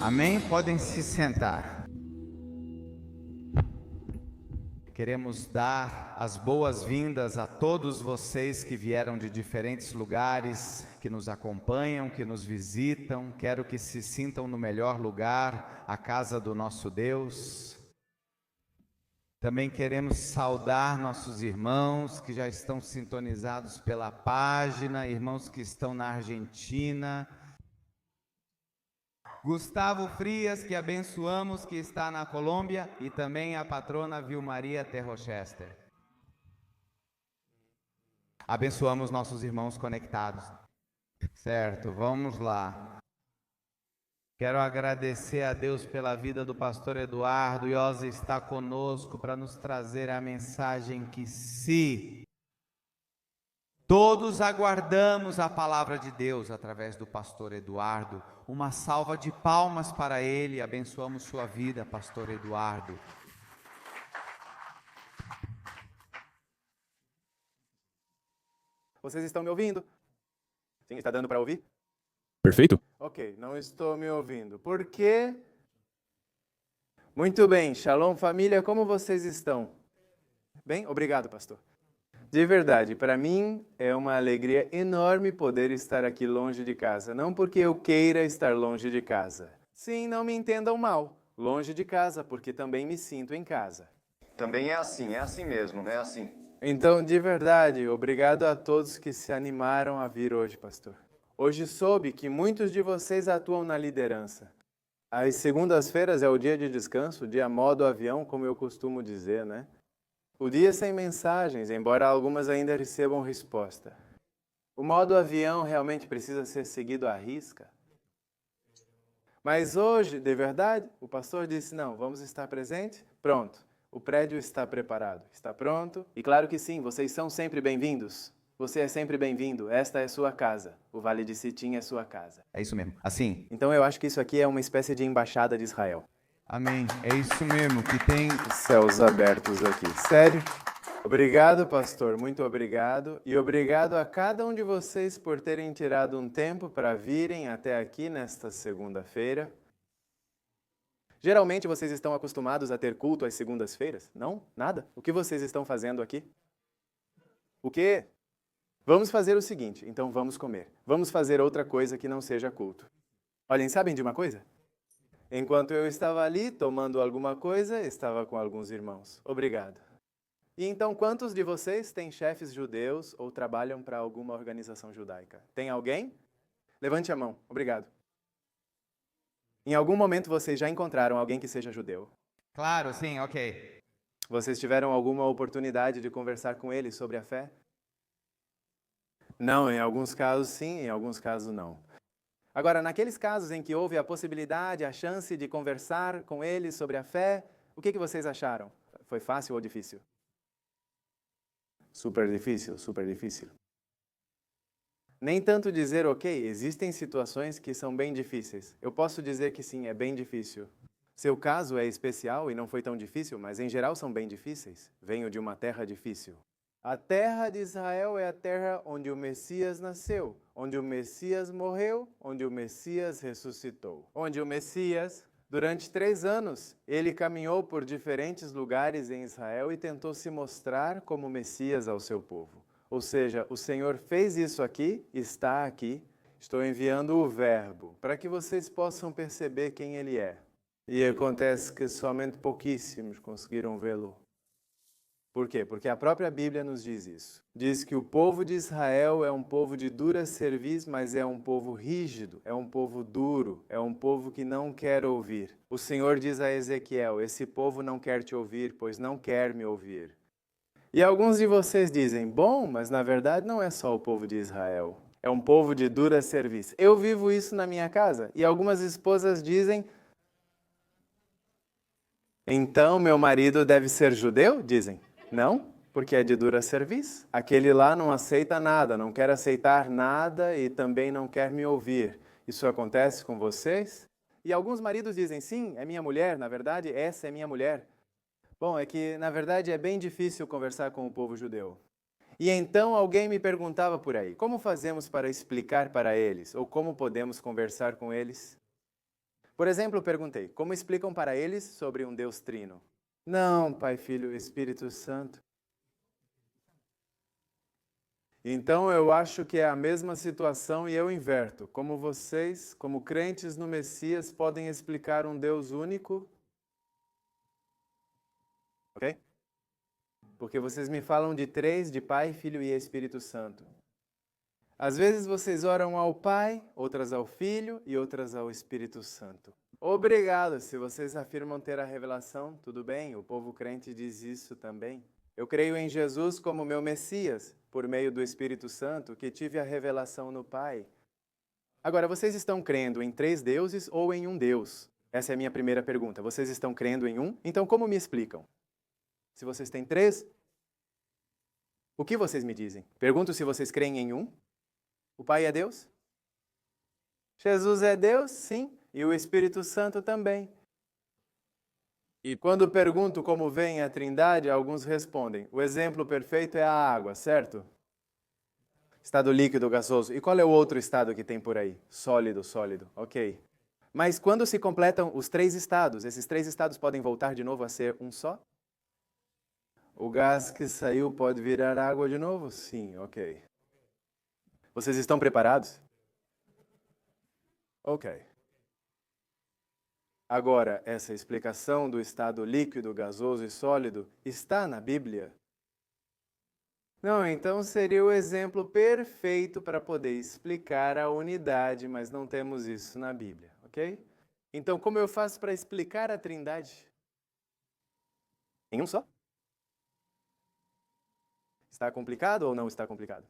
Amém? Podem se sentar. Queremos dar as boas-vindas a todos vocês que vieram de diferentes lugares, que nos acompanham, que nos visitam. Quero que se sintam no melhor lugar, a casa do nosso Deus. Também queremos saudar nossos irmãos que já estão sintonizados pela página, irmãos que estão na Argentina. Gustavo Frias, que abençoamos, que está na Colômbia, e também a patrona Vilmaria Terrochester. Abençoamos nossos irmãos conectados. Certo, vamos lá. Quero agradecer a Deus pela vida do pastor Eduardo. Iosa está conosco para nos trazer a mensagem que se todos aguardamos a palavra de Deus através do pastor Eduardo. Uma salva de palmas para ele. Abençoamos sua vida, pastor Eduardo. Vocês estão me ouvindo? Sim, está dando para ouvir? Perfeito? Ok, não estou me ouvindo. Por quê? Muito bem, Shalom família, como vocês estão? Bem? Obrigado, pastor. De verdade, para mim é uma alegria enorme poder estar aqui longe de casa. Não porque eu queira estar longe de casa. Sim, não me entendam mal. Longe de casa, porque também me sinto em casa. Também é assim mesmo, é assim. Então, de verdade, obrigado a todos que se animaram a vir hoje, pastor. Hoje soube que muitos de vocês atuam na liderança. As segundas-feiras é o dia de descanso, o dia modo avião, como eu costumo dizer, né? O dia sem mensagens, embora algumas ainda recebam resposta. O modo avião realmente precisa ser seguido à risca. Mas hoje, de verdade, o pastor disse, não, vamos estar presente? Pronto, o prédio está preparado, está pronto. E claro que sim, vocês são sempre bem-vindos. Você é sempre bem-vindo, esta é sua casa. O Vale de Sitim é sua casa. É isso mesmo. Assim. Então eu acho que isso aqui é uma espécie de embaixada de Israel. Amém. É isso mesmo, que tem Céus abertos aqui. Sério? Obrigado, pastor. Muito obrigado. E obrigado a cada um de vocês por terem tirado um tempo para virem até aqui nesta segunda-feira. Geralmente vocês estão acostumados a ter culto às segundas-feiras? Não? Nada? O que vocês estão fazendo aqui? O quê? Vamos fazer o seguinte, então vamos comer. Vamos fazer outra coisa que não seja culto. Olhem, sabem de uma coisa? Enquanto eu estava ali tomando alguma coisa, estava com alguns irmãos. Obrigado. E então, quantos de vocês têm chefes judeus ou trabalham para alguma organização judaica? Tem alguém? Levante a mão. Obrigado. Em algum momento vocês já encontraram alguém que seja judeu? Claro, sim, ok. Vocês tiveram alguma oportunidade de conversar com eles sobre a fé? Não, em alguns casos sim, em alguns casos não. Agora, naqueles casos em que houve a possibilidade, a chance de conversar com eles sobre a fé, o que vocês acharam? Foi fácil ou difícil? Super difícil, super difícil. Nem tanto dizer, ok, existem situações que são bem difíceis. Eu posso dizer que sim, é bem difícil. Seu caso é especial e não foi tão difícil, mas em geral são bem difíceis. Venho de uma terra difícil. A terra de Israel é a terra onde o Messias nasceu, onde o Messias morreu, onde o Messias ressuscitou. Onde o Messias, durante 3 anos, ele caminhou por diferentes lugares em Israel e tentou se mostrar como Messias ao seu povo. Ou seja, o Senhor fez isso aqui, está aqui. Estou enviando o verbo para que vocês possam perceber quem ele é. E acontece que somente pouquíssimos conseguiram vê-lo. Por quê? Porque a própria Bíblia nos diz isso. Diz que o povo de Israel é um povo de dura cerviz, mas é um povo rígido, é um povo duro, é um povo que não quer ouvir. O Senhor diz a Ezequiel, esse povo não quer te ouvir, pois não quer me ouvir. E alguns de vocês dizem, bom, mas na verdade não é só o povo de Israel. É um povo de dura cerviz. Eu vivo isso na minha casa. E algumas esposas dizem, então meu marido deve ser judeu? Dizem. Não, porque é de dura cerviz. Aquele lá não aceita nada, não quer aceitar nada e também não quer me ouvir. Isso acontece com vocês? E alguns maridos dizem, sim, é minha mulher, na verdade, essa é minha mulher. Bom, é que, na verdade, é bem difícil conversar com o povo judeu. E então alguém me perguntava por aí, como fazemos para explicar para eles? Ou como podemos conversar com eles? Por exemplo, eu perguntei, como explicam para eles sobre um Deus trino? Não, Pai, Filho e Espírito Santo. Então eu acho que é a mesma situação e eu inverto. Como vocês, como crentes no Messias, podem explicar um Deus único? Ok? Porque vocês me falam de três, de Pai, Filho e Espírito Santo. Às vezes vocês oram ao Pai, outras ao Filho e outras ao Espírito Santo. Obrigado, se vocês afirmam ter a revelação, tudo bem, o povo crente diz isso também. Eu creio em Jesus como meu Messias, por meio do Espírito Santo, que tive a revelação no Pai. Agora, vocês estão crendo em três deuses ou em um Deus? Essa é a minha primeira pergunta. Vocês estão crendo em um? Então, como me explicam? Se vocês têm três, o que vocês me dizem? Pergunto se vocês creem em um. O Pai é Deus? Jesus é Deus? Sim. E o Espírito Santo também. E quando pergunto como vem a Trindade, alguns respondem, o exemplo perfeito é a água, certo? Estado líquido, gasoso. E qual é o outro estado que tem por aí? Sólido, sólido. Ok. Mas quando se completam os três estados, esses três estados podem voltar de novo a ser um só? O gás que saiu pode virar água de novo? Sim, ok. Vocês estão preparados? Ok. Agora, essa explicação do estado líquido, gasoso e sólido está na Bíblia? Não, então seria o exemplo perfeito para poder explicar a unidade, mas não temos isso na Bíblia, ok? Então, como eu faço para explicar a Trindade? Em um só? Está complicado ou não está complicado?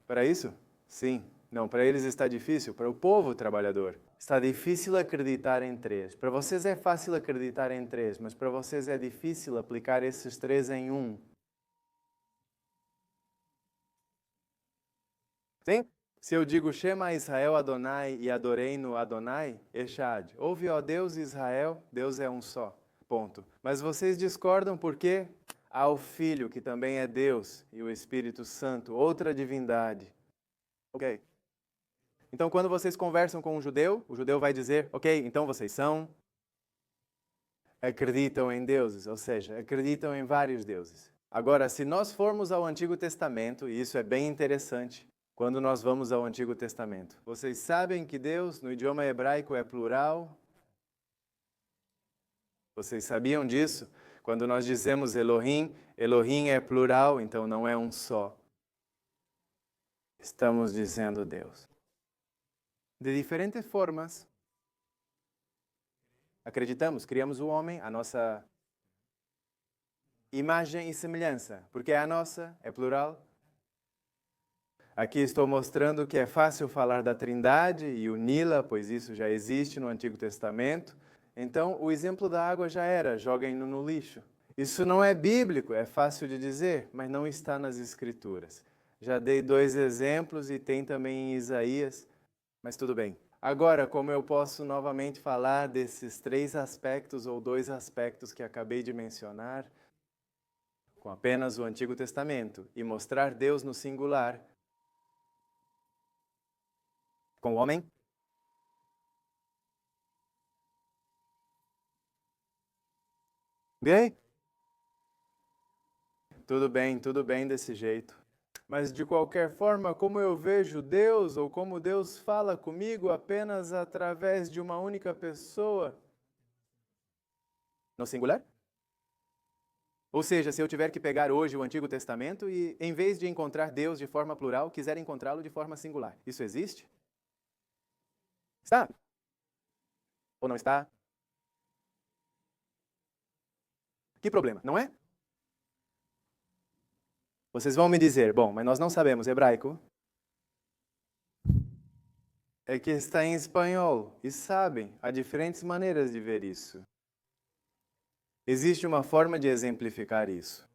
Para isso? Sim. Não, para eles está difícil. Para o povo trabalhador, está difícil acreditar em três. Para vocês é fácil acreditar em três, mas para vocês é difícil aplicar esses três em um. Sim? Se eu digo Shema Israel Adonai e adorei no Adonai, Echad. Ouve, ó Deus Israel, Deus é um só. Ponto. Mas vocês discordam porque há o Filho, que também é Deus, e o Espírito Santo, outra divindade. Ok. Então, quando vocês conversam com um judeu, o judeu vai dizer, ok, então vocês acreditam em deuses, ou seja, acreditam em vários deuses. Agora, se nós formos ao Antigo Testamento, e isso é bem interessante, quando nós vamos ao Antigo Testamento, vocês sabem que Deus, no idioma hebraico, é plural? Vocês sabiam disso? Quando nós dizemos Elohim, Elohim é plural, então não é um só. Estamos dizendo Deus. De diferentes formas, acreditamos, criamos o homem, a nossa imagem e semelhança, porque é a nossa, é plural. Aqui estou mostrando que é fácil falar da Trindade e uni-la, pois isso já existe no Antigo Testamento. Então, o exemplo da água já era, joguem-no no lixo. Isso não é bíblico, é fácil de dizer, mas não está nas Escrituras. Já dei 2 exemplos e tem também em Isaías, mas tudo bem. Agora, como eu posso novamente falar desses 3 aspectos ou 2 aspectos que acabei de mencionar, com apenas o Antigo Testamento, e mostrar Deus no singular, com o homem? Ok? Tudo bem desse jeito. Mas de qualquer forma, como eu vejo Deus, ou como Deus fala comigo apenas através de uma única pessoa, no singular? Ou seja, se eu tiver que pegar hoje o Antigo Testamento e, em vez de encontrar Deus de forma plural, quiser encontrá-lo de forma singular, isso existe? Está? Ou não está? Que problema, não é? Vocês vão me dizer, bom, mas nós não sabemos hebraico. É que está em espanhol, e sabem, há diferentes maneiras de ver isso. Existe uma forma de exemplificar isso.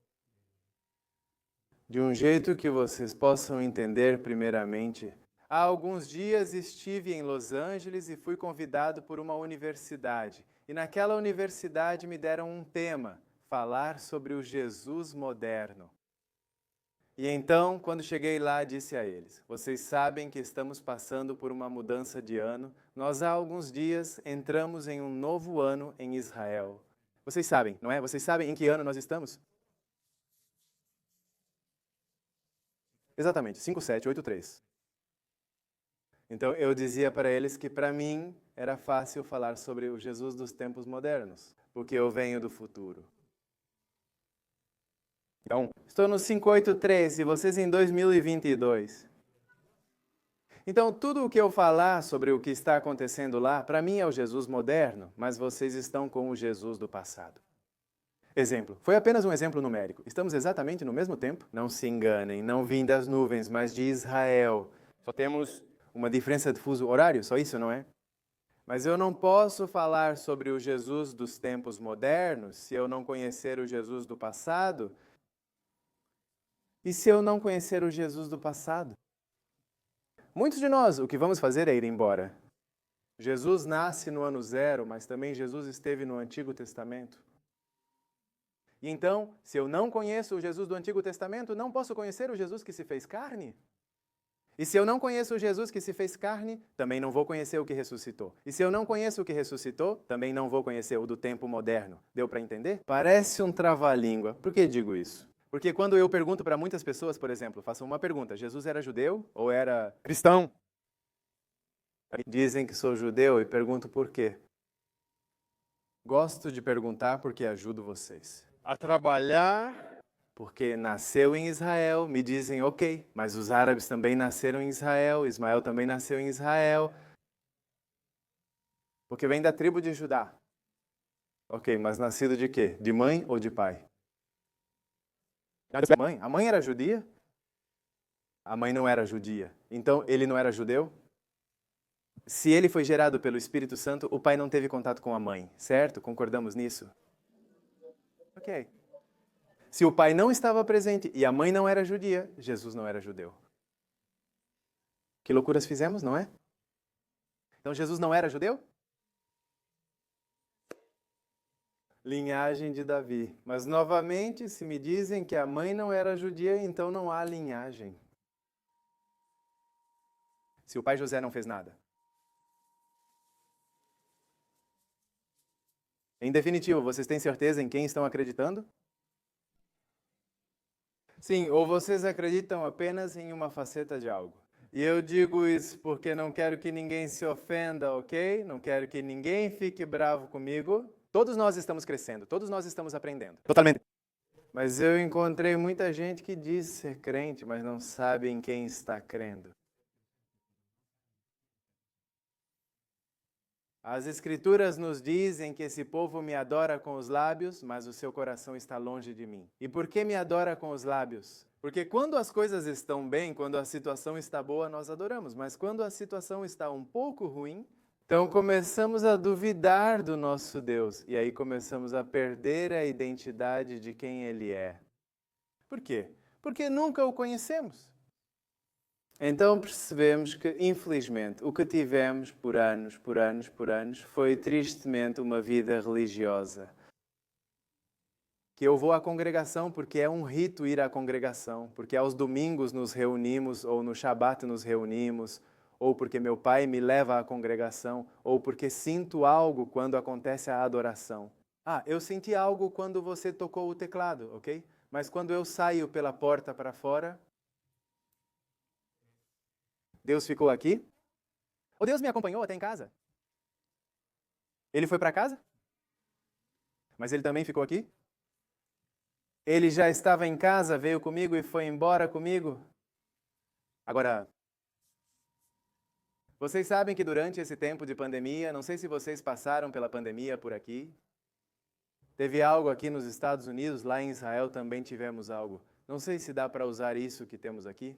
De um jeito que vocês possam entender primeiramente. Há alguns dias estive em Los Angeles e fui convidado por uma universidade. E naquela universidade me deram um tema, falar sobre o Jesus moderno. E então, quando cheguei lá, disse a eles: vocês sabem que estamos passando por uma mudança de ano. Nós há alguns dias entramos em um novo ano em Israel. Vocês sabem, não é? Vocês sabem em que ano nós estamos? Exatamente, 5783. Então eu dizia para eles que para mim era fácil falar sobre o Jesus dos tempos modernos, porque eu venho do futuro. Então, estou no 583 e vocês em 2022. Então, tudo o que eu falar sobre o que está acontecendo lá, para mim é o Jesus moderno, mas vocês estão com o Jesus do passado. Exemplo, foi apenas um exemplo numérico. Estamos exatamente no mesmo tempo. Não se enganem, não vim das nuvens, mas de Israel. Só temos uma diferença de fuso horário, só isso, não é? Mas eu não posso falar sobre o Jesus dos tempos modernos se eu não conhecer o Jesus do passado. E se eu não conhecer o Jesus do passado? Muitos de nós, o que vamos fazer é ir embora. Jesus nasce no ano zero, mas também Jesus esteve no Antigo Testamento. E então, se eu não conheço o Jesus do Antigo Testamento, não posso conhecer o Jesus que se fez carne? E se eu não conheço o Jesus que se fez carne, também não vou conhecer o que ressuscitou. E se eu não conheço o que ressuscitou, também não vou conhecer o do tempo moderno. Deu para entender? Parece um trava-língua. Por que digo isso? Porque quando eu pergunto para muitas pessoas, por exemplo, faço uma pergunta: Jesus era judeu ou era cristão? Dizem que sou judeu e pergunto por quê. Gosto de perguntar porque ajudo vocês a trabalhar. Porque nasceu em Israel, me dizem, ok, mas os árabes também nasceram em Israel, Ismael também nasceu em Israel. Porque vem da tribo de Judá. Ok, mas nascido de quê? De mãe ou de pai? A mãe era judia? A mãe não era judia. Então, ele não era judeu? Se ele foi gerado pelo Espírito Santo, o pai não teve contato com a mãe, certo? Concordamos nisso? Ok. Se o pai não estava presente e a mãe não era judia, Jesus não era judeu. Que loucuras fizemos, não é? Então, Jesus não era judeu? Linhagem de Davi. Mas, novamente, se me dizem que a mãe não era judia, então não há linhagem. Se o pai José não fez nada. Em definitivo, vocês têm certeza em quem estão acreditando? Sim, ou vocês acreditam apenas em uma faceta de algo. E eu digo isso porque não quero que ninguém se ofenda, ok? Não quero que ninguém fique bravo comigo. Todos nós estamos crescendo, todos nós estamos aprendendo. Totalmente. Mas eu encontrei muita gente que diz ser crente, mas não sabe em quem está crendo. As Escrituras nos dizem que esse povo me adora com os lábios, mas o seu coração está longe de mim. E por que me adora com os lábios? Porque quando as coisas estão bem, quando a situação está boa, nós adoramos. Mas quando a situação está um pouco ruim, então começamos a duvidar do nosso Deus. E aí começamos a perder a identidade de quem Ele é. Por quê? Porque nunca o conhecemos. Então percebemos que, infelizmente, o que tivemos por anos, foi tristemente uma vida religiosa. Que eu vou à congregação porque é um rito ir à congregação, porque aos domingos nos reunimos, ou no Shabat nos reunimos, ou porque meu pai me leva à congregação, ou porque sinto algo quando acontece a adoração. Ah, eu senti algo quando você tocou o teclado, ok? Mas quando eu saio pela porta para fora, Deus ficou aqui? Ou Deus me acompanhou até em casa? Ele foi para casa? Mas ele também ficou aqui? Ele já estava em casa, veio comigo e foi embora comigo? Agora, vocês sabem que durante esse tempo de pandemia, não sei se vocês passaram pela pandemia por aqui, teve algo aqui nos Estados Unidos, lá em Israel também tivemos algo. Não sei se dá para usar isso que temos aqui.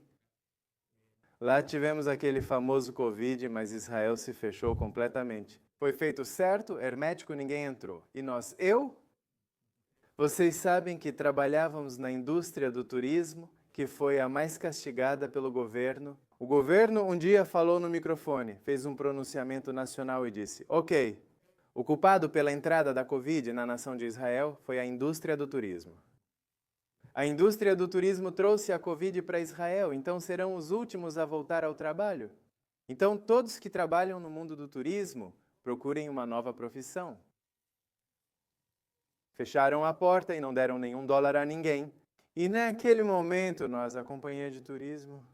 Lá tivemos aquele famoso Covid, mas Israel se fechou completamente. Foi feito certo, hermético, ninguém entrou. E nós, vocês sabem que trabalhávamos na indústria do turismo, que foi a mais castigada pelo governo. O governo um dia falou no microfone, fez um pronunciamento nacional e disse: ok, o culpado pela entrada da Covid na nação de Israel foi a indústria do turismo. A indústria do turismo trouxe a Covid para Israel, então serão os últimos a voltar ao trabalho. Então, todos que trabalham no mundo do turismo, procurem uma nova profissão. Fecharam a porta e não deram nenhum dólar a ninguém. E naquele momento, a companhia de turismo,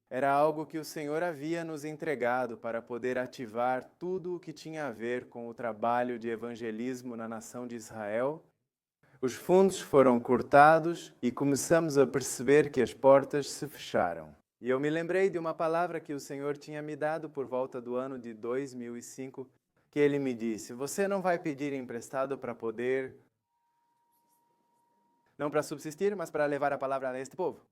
era algo que o Senhor havia nos entregado para poder ativar tudo o que tinha a ver com o trabalho de evangelismo na nação de Israel. Os fundos foram cortados e começamos a perceber que as portas se fecharam. E eu me lembrei de uma palavra que o Senhor tinha me dado por volta do ano de 2005, que Ele me disse: você não vai pedir emprestado para poder, não para subsistir, mas para levar a palavra a este povo.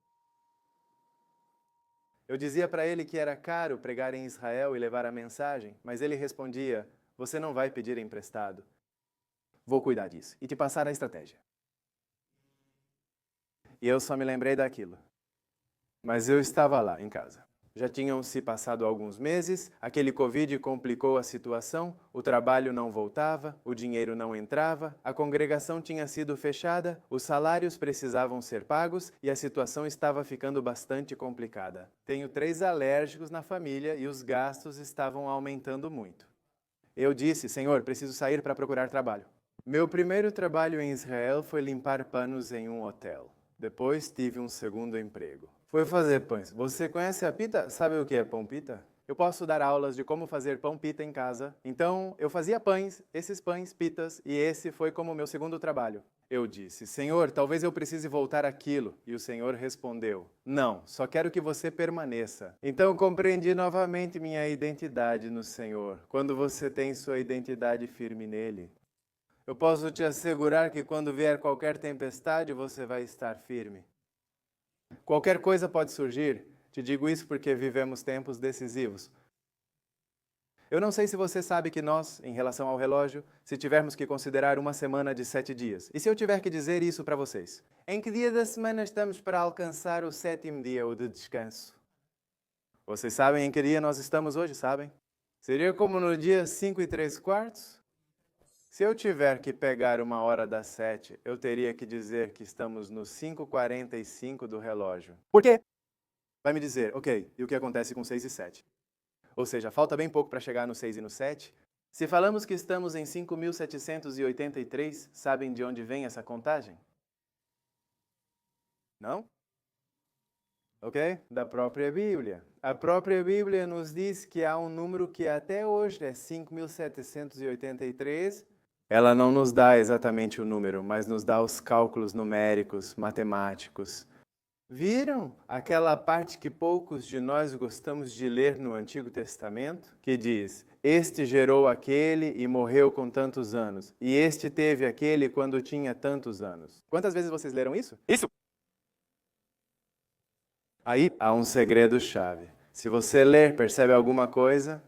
Eu dizia para ele que era caro pregar em Israel e levar a mensagem, mas ele respondia: você não vai pedir emprestado. Vou cuidar disso e te passar a estratégia. E eu só me lembrei daquilo. Mas eu estava lá, em casa. Já tinham se passado alguns meses, aquele Covid complicou a situação, o trabalho não voltava, o dinheiro não entrava, a congregação tinha sido fechada, os salários precisavam ser pagos e a situação estava ficando bastante complicada. Tenho 3 alérgicos na família e os gastos estavam aumentando muito. Eu disse: Senhor, preciso sair para procurar trabalho. Meu primeiro trabalho em Israel foi limpar panos em um hotel. Depois tive um segundo emprego. Foi fazer pães. Você conhece a pita? Sabe o que é pão pita? Eu posso dar aulas de como fazer pão pita em casa. Então, eu fazia pães, esses pães pitas, e esse foi como meu segundo trabalho. Eu disse: Senhor, talvez eu precise voltar àquilo. E o Senhor respondeu: não, só quero que você permaneça. Então, compreendi novamente minha identidade no Senhor. Quando você tem sua identidade firme nele, eu posso te assegurar que quando vier qualquer tempestade, você vai estar firme. Qualquer coisa pode surgir. Te digo isso porque vivemos tempos decisivos. Eu não sei se você sabe que nós, em relação ao relógio, se tivermos que considerar uma semana de 7 dias, e se eu tiver que dizer isso para vocês, em que dia da semana estamos para alcançar o 7º dia, o de descanso? Vocês sabem em que dia nós estamos hoje, sabem? Seria como no dia 5:75? Se eu tiver que pegar uma hora das 7, eu teria que dizer que estamos no 5:45 do relógio. Por quê? Vai me dizer: ok, e o que acontece com 6 e 7? Ou seja, falta bem pouco para chegar no 6 e no 7. Se falamos que estamos em 5.783, sabem de onde vem essa contagem? Não? Ok? Da própria Bíblia. A própria Bíblia nos diz que há um número que até hoje é 5.783. Ela não nos dá exatamente o número, mas nos dá os cálculos numéricos, matemáticos. Viram aquela parte que poucos de nós gostamos de ler no Antigo Testamento? Que diz: este gerou aquele e morreu com tantos anos, e este teve aquele quando tinha tantos anos. Quantas vezes vocês leram isso? Isso! Aí há um segredo-chave. Se você ler, percebe alguma coisa?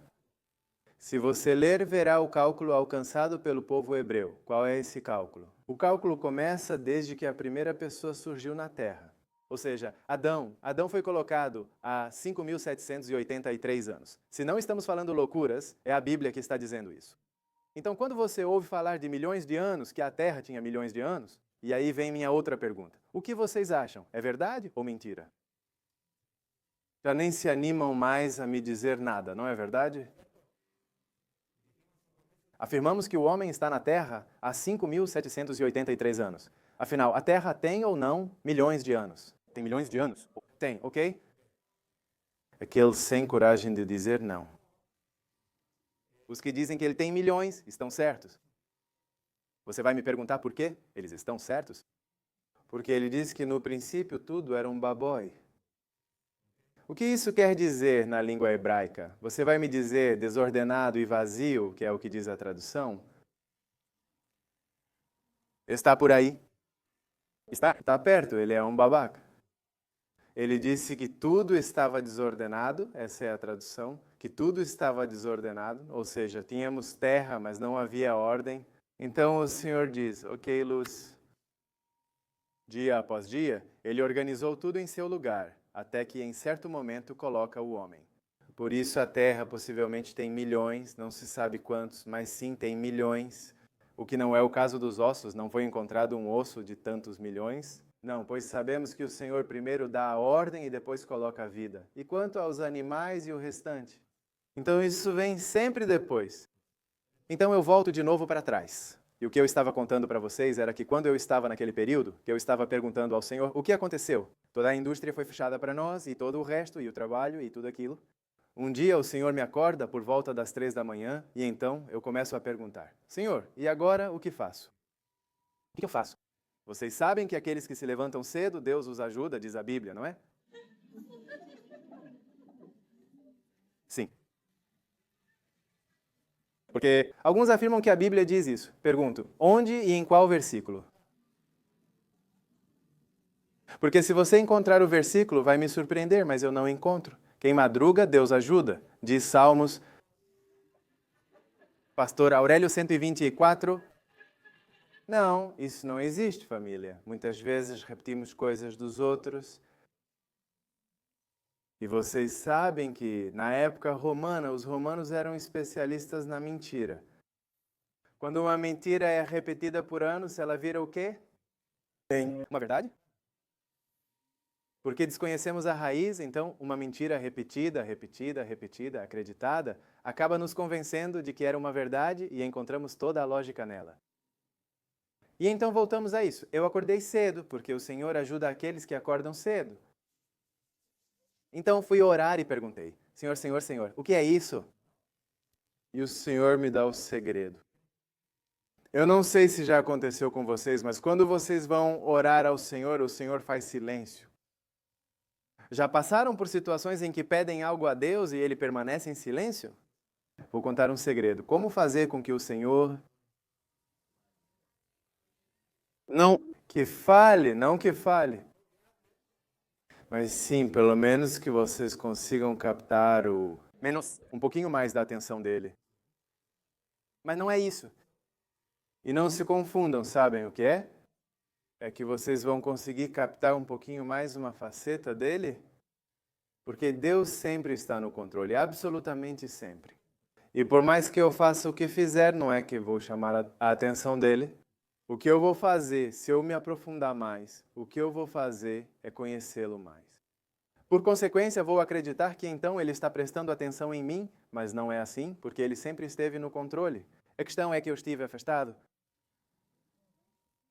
Se você ler, verá o cálculo alcançado pelo povo hebreu. Qual é esse cálculo? O cálculo começa desde que a primeira pessoa surgiu na Terra. Ou seja, Adão foi colocado há 5.783 anos. Se não estamos falando loucuras, é a Bíblia que está dizendo isso. Então, quando você ouve falar de milhões de anos, que a Terra tinha milhões de anos, e aí vem minha outra pergunta. O que vocês acham? É verdade ou mentira? Já nem se animam mais a me dizer nada, não é verdade? Afirmamos que o homem está na Terra há 5.783 anos. Afinal, a Terra tem ou não milhões de anos? Tem milhões de anos? Tem, ok? Aqueles sem coragem de dizer não. Os que dizem que ele tem milhões estão certos. Você vai me perguntar por quê? Eles estão certos? Porque ele diz que no princípio tudo era um babói. O que isso quer dizer na língua hebraica? Você vai me dizer desordenado e vazio, que é o que diz a tradução? Está por aí? Está perto, ele é um babaca. Ele disse que tudo estava desordenado, essa é a tradução, que tudo estava desordenado, ou seja, tínhamos terra, mas não havia ordem. Então o Senhor diz: ok, Luz, dia após dia, ele organizou tudo em seu lugar, até que em certo momento coloca o homem. Por isso a Terra possivelmente tem milhões, não se sabe quantos, mas sim tem milhões. O que não é o caso dos ossos, não foi encontrado um osso de tantos milhões. Não, pois sabemos que o Senhor primeiro dá a ordem e depois coloca a vida. E quanto aos animais e o restante? Então isso vem sempre depois. Então eu volto de novo para trás. E o que eu estava contando para vocês era que quando eu estava naquele período, que eu estava perguntando ao Senhor, o que aconteceu? Toda a indústria foi fechada para nós, e todo o resto, e o trabalho, e tudo aquilo. Um dia o Senhor me acorda por volta das 3 da manhã, e então eu começo a perguntar, Senhor, e agora o que faço? O que eu faço? Vocês sabem que aqueles que se levantam cedo, Deus os ajuda, diz a Bíblia, não é? Sim. Porque alguns afirmam que a Bíblia diz isso. Pergunto, onde e em qual versículo? Porque se você encontrar o versículo, vai me surpreender, mas eu não encontro. Quem madruga, Deus ajuda, diz Salmos. Pastor Aurélio 124. Não, isso não existe, família. Muitas vezes repetimos coisas dos outros. E vocês sabem que, na época romana, os romanos eram especialistas na mentira. Quando uma mentira é repetida por anos, ela vira o quê? Uma verdade? Porque desconhecemos a raiz, então uma mentira repetida, acreditada, acaba nos convencendo de que era uma verdade e encontramos toda a lógica nela. E então voltamos a isso. Eu acordei cedo, porque o Senhor ajuda aqueles que acordam cedo. Então fui orar e perguntei, Senhor, o que é isso? E o Senhor me dá o segredo. Eu não sei se já aconteceu com vocês, mas quando vocês vão orar ao Senhor, o Senhor faz silêncio. Já passaram por situações em que pedem algo a Deus e Ele permanece em silêncio? Vou contar um segredo. Como fazer com que o Senhor não que fale, mas sim, pelo menos que vocês consigam captar um pouquinho mais da atenção dele. Mas não é isso. E não se confundam, sabem o que é? É que vocês vão conseguir captar um pouquinho mais uma faceta dele, porque Deus sempre está no controle, absolutamente sempre. E por mais que eu faça o que fizer, não é que vou chamar a atenção dele. O que eu vou fazer, se eu me aprofundar mais, o que eu vou fazer é conhecê-lo mais. Por consequência, vou acreditar que então ele está prestando atenção em mim, mas não é assim, porque ele sempre esteve no controle. A questão é que eu estive afastado.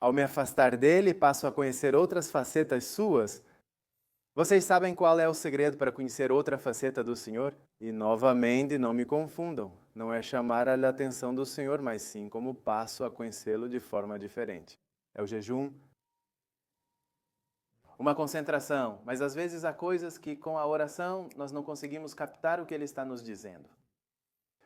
Ao me afastar dele, passo a conhecer outras facetas suas. Vocês sabem qual é o segredo para conhecer outra faceta do Senhor? E novamente, não me confundam. Não é chamar a atenção do Senhor, mas sim como passo a conhecê-lo de forma diferente. É o jejum, uma concentração, mas às vezes há coisas que com a oração nós não conseguimos captar o que Ele está nos dizendo.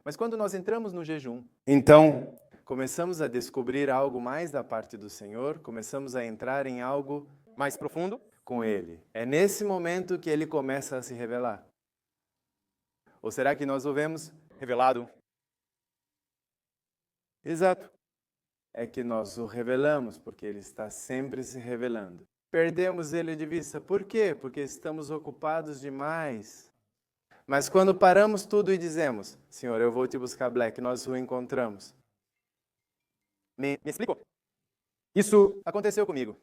Mas quando nós entramos no jejum, então começamos a descobrir algo mais da parte do Senhor, começamos a entrar em algo mais profundo com Ele. É nesse momento que Ele começa a se revelar. Ou será que nós o vemos revelado? Exato. É que nós o revelamos, porque Ele está sempre se revelando. Perdemos Ele de vista. Por quê? Porque estamos ocupados demais. Mas quando paramos tudo e dizemos, Senhor, eu vou te buscar, Black, nós o encontramos. Me explicou? Isso aconteceu comigo.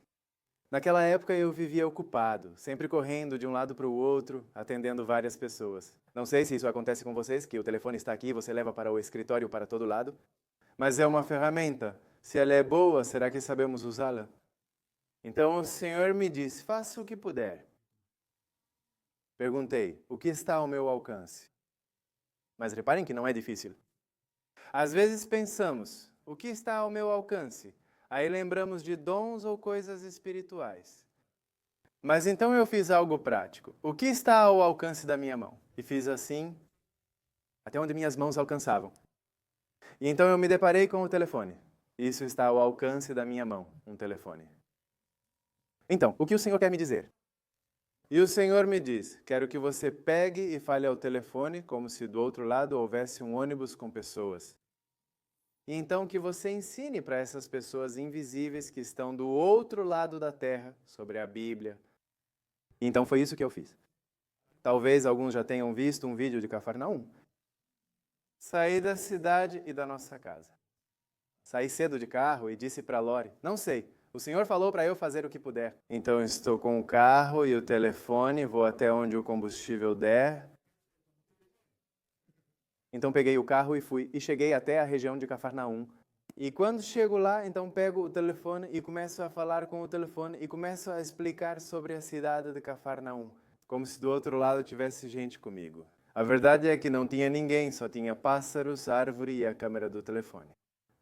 Naquela época eu vivia ocupado, sempre correndo de um lado para o outro, atendendo várias pessoas. Não sei se isso acontece com vocês, que o telefone está aqui, você leva para o escritório para todo lado. Mas é uma ferramenta. Se ela é boa, será que sabemos usá-la? Então o Senhor me disse, faça o que puder. Perguntei, o que está ao meu alcance? Mas reparem que não é difícil. Às vezes pensamos, o que está ao meu alcance? Aí lembramos de dons ou coisas espirituais. Mas então eu fiz algo prático. O que está ao alcance da minha mão? E fiz assim, até onde minhas mãos alcançavam. E então eu me deparei com o telefone. Isso está ao alcance da minha mão, um telefone. Então, o que o Senhor quer me dizer? E o Senhor me diz, quero que você pegue e fale ao telefone como se do outro lado houvesse um ônibus com pessoas. E então que você ensine para essas pessoas invisíveis que estão do outro lado da terra sobre a Bíblia. E então foi isso que eu fiz. Talvez alguns já tenham visto um vídeo de Cafarnaum. Saí da cidade e da nossa casa. Saí cedo de carro e disse para Lori, não sei, O Senhor falou para eu fazer o que puder. Então estou com o carro e o telefone, vou até onde o combustível der. Então peguei o carro e fui, e cheguei até a região de Cafarnaum. E quando chego lá, então pego o telefone e começo a falar com o telefone e começo a explicar sobre a cidade de Cafarnaum, como se do outro lado tivesse gente comigo. A verdade é que não tinha ninguém, só tinha pássaros, árvore e a câmera do telefone.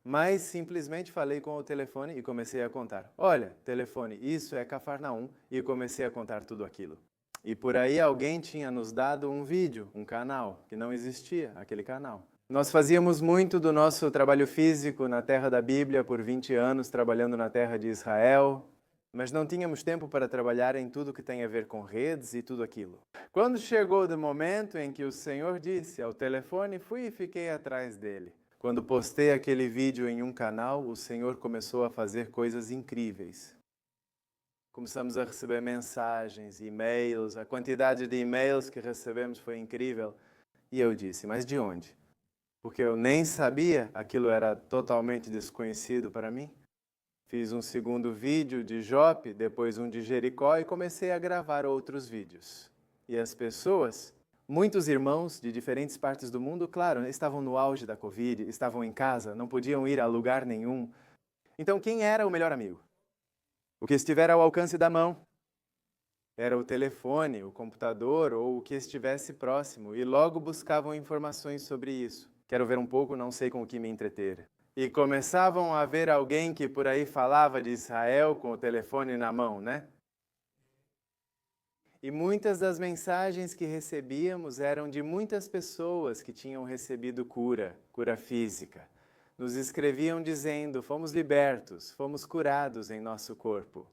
Mas simplesmente falei com o telefone e comecei a contar. Olha, telefone, isso é Cafarnaum, e comecei a contar tudo aquilo. E por aí alguém tinha nos dado um vídeo, um canal, que não existia, aquele canal. Nós fazíamos muito do nosso trabalho físico na terra da Bíblia por 20 anos, trabalhando na terra de Israel, mas não tínhamos tempo para trabalhar em tudo que tem a ver com redes e tudo aquilo. Quando chegou o momento em que o Senhor disse ao telefone, fui e fiquei atrás dele. Quando postei aquele vídeo em um canal, o Senhor começou a fazer coisas incríveis. Começamos a receber mensagens, e-mails, a quantidade de e-mails que recebemos foi incrível. E eu disse, mas de onde? Porque eu nem sabia, aquilo era totalmente desconhecido para mim. Fiz um segundo vídeo de Jope, depois um de Jericó e comecei a gravar outros vídeos. E as pessoas, muitos irmãos de diferentes partes do mundo, claro, estavam no auge da Covid, estavam em casa, não podiam ir a lugar nenhum. Então quem era o melhor amigo? O que estiver ao alcance da mão. Era o telefone, o computador ou o que estivesse próximo. E logo buscavam informações sobre isso. Quero ver um pouco, não sei com o que me entreter. E começavam a ver alguém que por aí falava de Israel com o telefone na mão, né? E muitas das mensagens que recebíamos eram de muitas pessoas que tinham recebido cura física. Nos escreviam dizendo, fomos libertos, fomos curados em nosso corpo.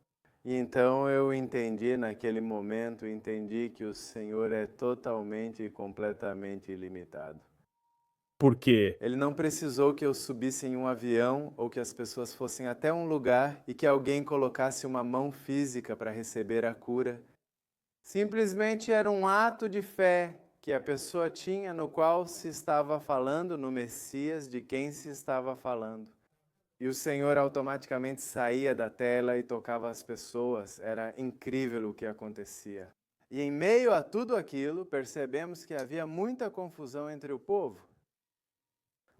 E então eu entendi naquele momento, entendi que o Senhor é totalmente e completamente ilimitado. Por quê? Ele não precisou que eu subisse em um avião ou que as pessoas fossem até um lugar e que alguém colocasse uma mão física para receber a cura. Simplesmente era um ato de fé que a pessoa tinha no qual se estava falando, no Messias de quem se estava falando. E o Senhor automaticamente saía da tela e tocava as pessoas. Era incrível o que acontecia. E em meio a tudo aquilo, percebemos que havia muita confusão entre o povo.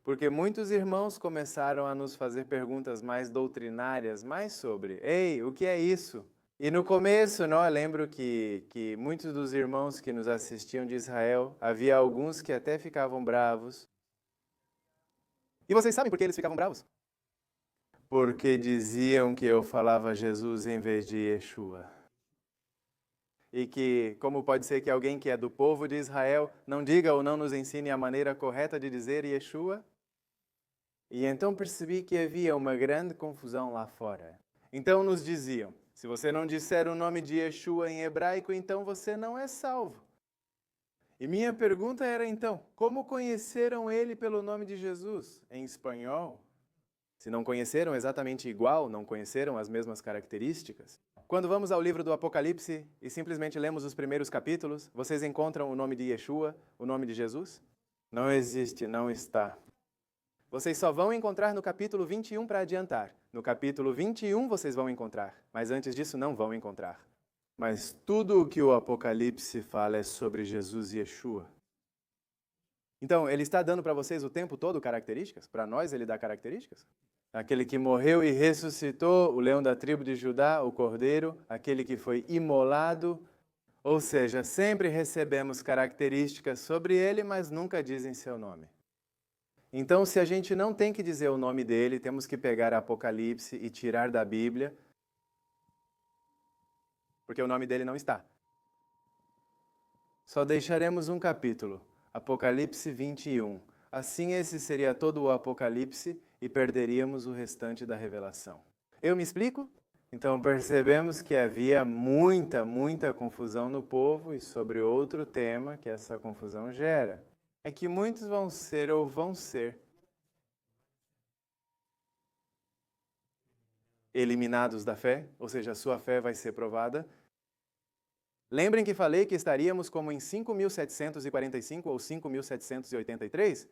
Porque muitos irmãos começaram a nos fazer perguntas mais doutrinárias, mais sobre, ei, o que é isso? E no começo, não, eu lembro que muitos dos irmãos que nos assistiam de Israel, havia alguns que até ficavam bravos. E vocês sabem por que eles ficavam bravos? Porque diziam que eu falava Jesus em vez de Yeshua. E que, como pode ser que alguém que é do povo de Israel não diga ou não nos ensine a maneira correta de dizer Yeshua? E então percebi que havia uma grande confusão lá fora. Então nos diziam, se você não disser o nome de Yeshua em hebraico, então você não é salvo. E minha pergunta era então, como conheceram ele pelo nome de Jesus? Em espanhol? Se não conheceram exatamente igual, não conheceram as mesmas características? Quando vamos ao livro do Apocalipse e simplesmente lemos os primeiros capítulos, vocês encontram o nome de Yeshua, o nome de Jesus? Não existe, não está. Vocês só vão encontrar no capítulo 21 para adiantar. No capítulo 21 vocês vão encontrar, mas antes disso não vão encontrar. Mas tudo o que o Apocalipse fala é sobre Jesus e Yeshua. Então, ele está dando para vocês o tempo todo características? Para nós ele dá características? Aquele que morreu e ressuscitou, o leão da tribo de Judá, o cordeiro, aquele que foi imolado. Ou seja, sempre recebemos características sobre ele, mas nunca dizem seu nome. Então, se a gente não tem que dizer o nome dele, temos que pegar Apocalipse e tirar da Bíblia, porque o nome dele não está. Só deixaremos um capítulo, Apocalipse 21. Assim esse seria todo o Apocalipse e perderíamos o restante da revelação. Eu me explico? Então percebemos que havia muita confusão no povo e sobre outro tema que essa confusão gera. É que muitos vão ser ou vão ser eliminados da fé, ou seja, a sua fé vai ser provada. Lembrem que falei que estaríamos como em 5.745 ou 5.783?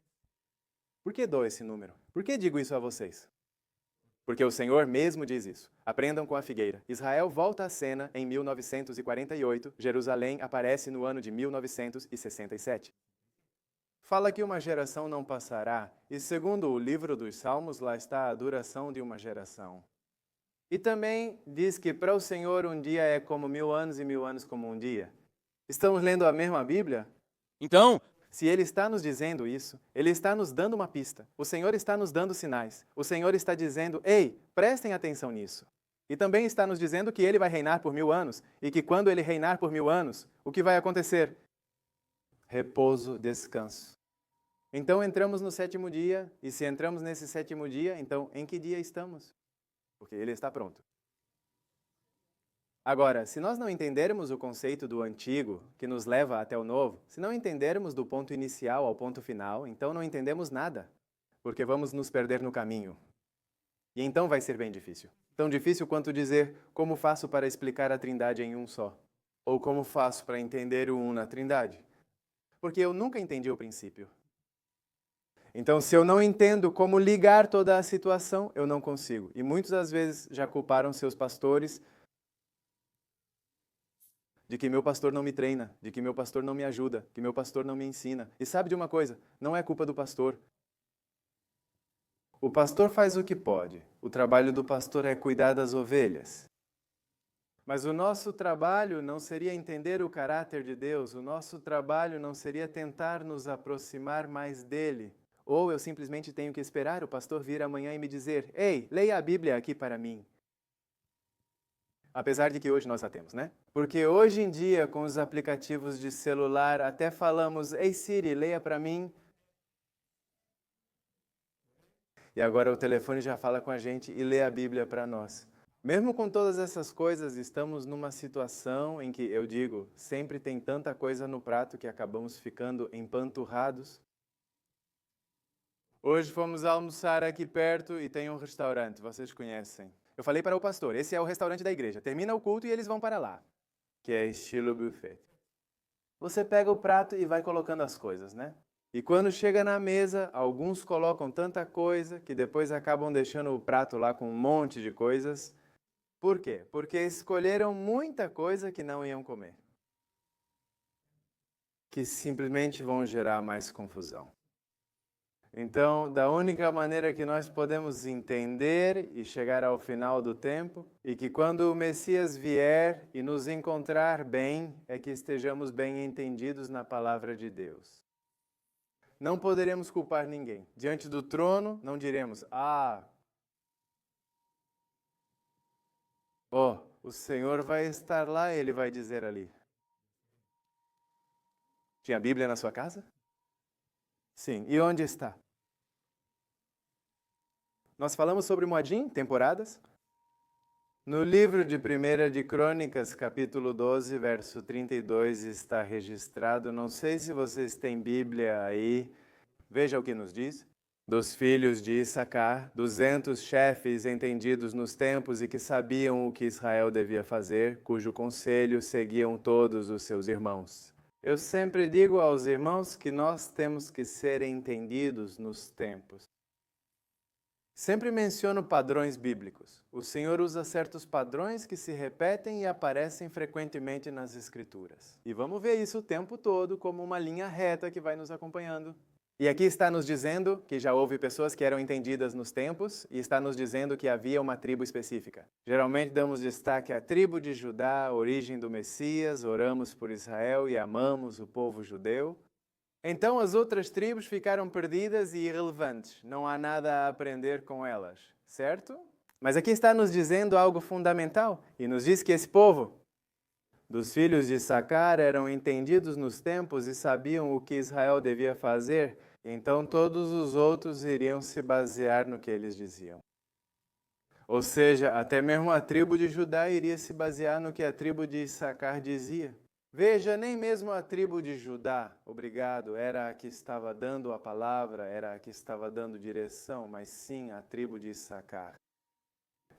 Por que dou esse número? Por que digo isso a vocês? Porque o Senhor mesmo diz isso. Aprendam com a figueira. Israel volta à cena em 1948, Jerusalém aparece no ano de 1967. Fala que uma geração não passará, e segundo o livro dos Salmos, lá está a duração de uma geração. E também diz que para o Senhor um dia é como 1000 anos e 1000 anos como um dia. Estamos lendo a mesma Bíblia? Então, Se Ele está nos dizendo isso, Ele está nos dando uma pista. O Senhor está nos dando sinais. O Senhor está dizendo, ei, prestem atenção nisso. E também está nos dizendo que Ele vai reinar por 1000 anos, e que quando Ele reinar por 1000 anos, o que vai acontecer? Repouso, descanso. Então entramos no 7º dia, e se entramos nesse 7º dia, então em que dia estamos? Porque Ele está pronto. Agora, se nós não entendermos o conceito do antigo, que nos leva até o novo, se não entendermos do ponto inicial ao ponto final, então não entendemos nada, porque vamos nos perder no caminho. E então vai ser bem difícil. Tão difícil quanto dizer como faço para explicar a Trindade em um só, ou como faço para entender o um na Trindade. Porque eu nunca entendi o princípio. Então, se eu não entendo como ligar toda a situação, eu não consigo. E muitas das vezes já culparam seus pastores de que meu pastor não me treina, de que meu pastor não me ajuda, que meu pastor não me ensina. E sabe de uma coisa? Não é culpa do pastor. O pastor faz o que pode. O trabalho do pastor é cuidar das ovelhas. Mas o nosso trabalho não seria entender o caráter de Deus, o nosso trabalho não seria tentar nos aproximar mais dele. Ou eu simplesmente tenho que esperar o pastor vir amanhã e me dizer, ei, leia a Bíblia aqui para mim. Apesar de que hoje nós a temos, né? Porque hoje em dia, com os aplicativos de celular, até falamos, ei Siri, leia para mim. E agora o telefone já fala com a gente e lê a Bíblia para nós. Mesmo com todas essas coisas, estamos numa situação em que, eu digo, sempre tem tanta coisa no prato que acabamos ficando empanturrados. Hoje fomos almoçar aqui perto e tem um restaurante, vocês conhecem. Eu falei para o pastor, esse é o restaurante da igreja. Termina o culto e eles vão para lá, que é estilo buffet. Você pega o prato e vai colocando as coisas, né? E quando chega na mesa, alguns colocam tanta coisa que depois acabam deixando o prato lá com um monte de coisas. Por quê? Porque escolheram muita coisa que não iam comer. Que simplesmente vão gerar mais confusão. Então, da única maneira que nós podemos entender e chegar ao final do tempo, e que quando o Messias vier e nos encontrar bem, é que estejamos bem entendidos na palavra de Deus. Não poderemos culpar ninguém. Diante do trono, não diremos, o Senhor vai estar lá, Ele vai dizer ali. Tinha Bíblia na sua casa? Sim. E onde está? Nós falamos sobre Moadim, temporadas. No livro de 1 de Crônicas, capítulo 12, verso 32, está registrado. Não sei se vocês têm Bíblia aí. Veja o que nos diz. Dos filhos de Issacar, 200 chefes entendidos nos tempos e que sabiam o que Israel devia fazer, cujo conselho seguiam todos os seus irmãos. Eu sempre digo aos irmãos que nós temos que ser entendidos nos tempos. Sempre menciono padrões bíblicos. O Senhor usa certos padrões que se repetem e aparecem frequentemente nas Escrituras. E vamos ver isso o tempo todo como uma linha reta que vai nos acompanhando. E aqui está nos dizendo que já houve pessoas que eram entendidas nos tempos e está nos dizendo que havia uma tribo específica. Geralmente damos destaque à tribo de Judá, origem do Messias, oramos por Israel e amamos o povo judeu. Então as outras tribos ficaram perdidas e irrelevantes. Não há nada a aprender com elas, certo? Mas aqui está nos dizendo algo fundamental e nos diz que esse povo dos filhos de Issacar eram entendidos nos tempos e sabiam o que Israel devia fazer. Então todos os outros iriam se basear no que eles diziam. Ou seja, até mesmo a tribo de Judá iria se basear no que a tribo de Issacar dizia. Veja, nem mesmo a tribo de Judá, obrigado, era a que estava dando a palavra, era a que estava dando direção, mas sim a tribo de Issacar.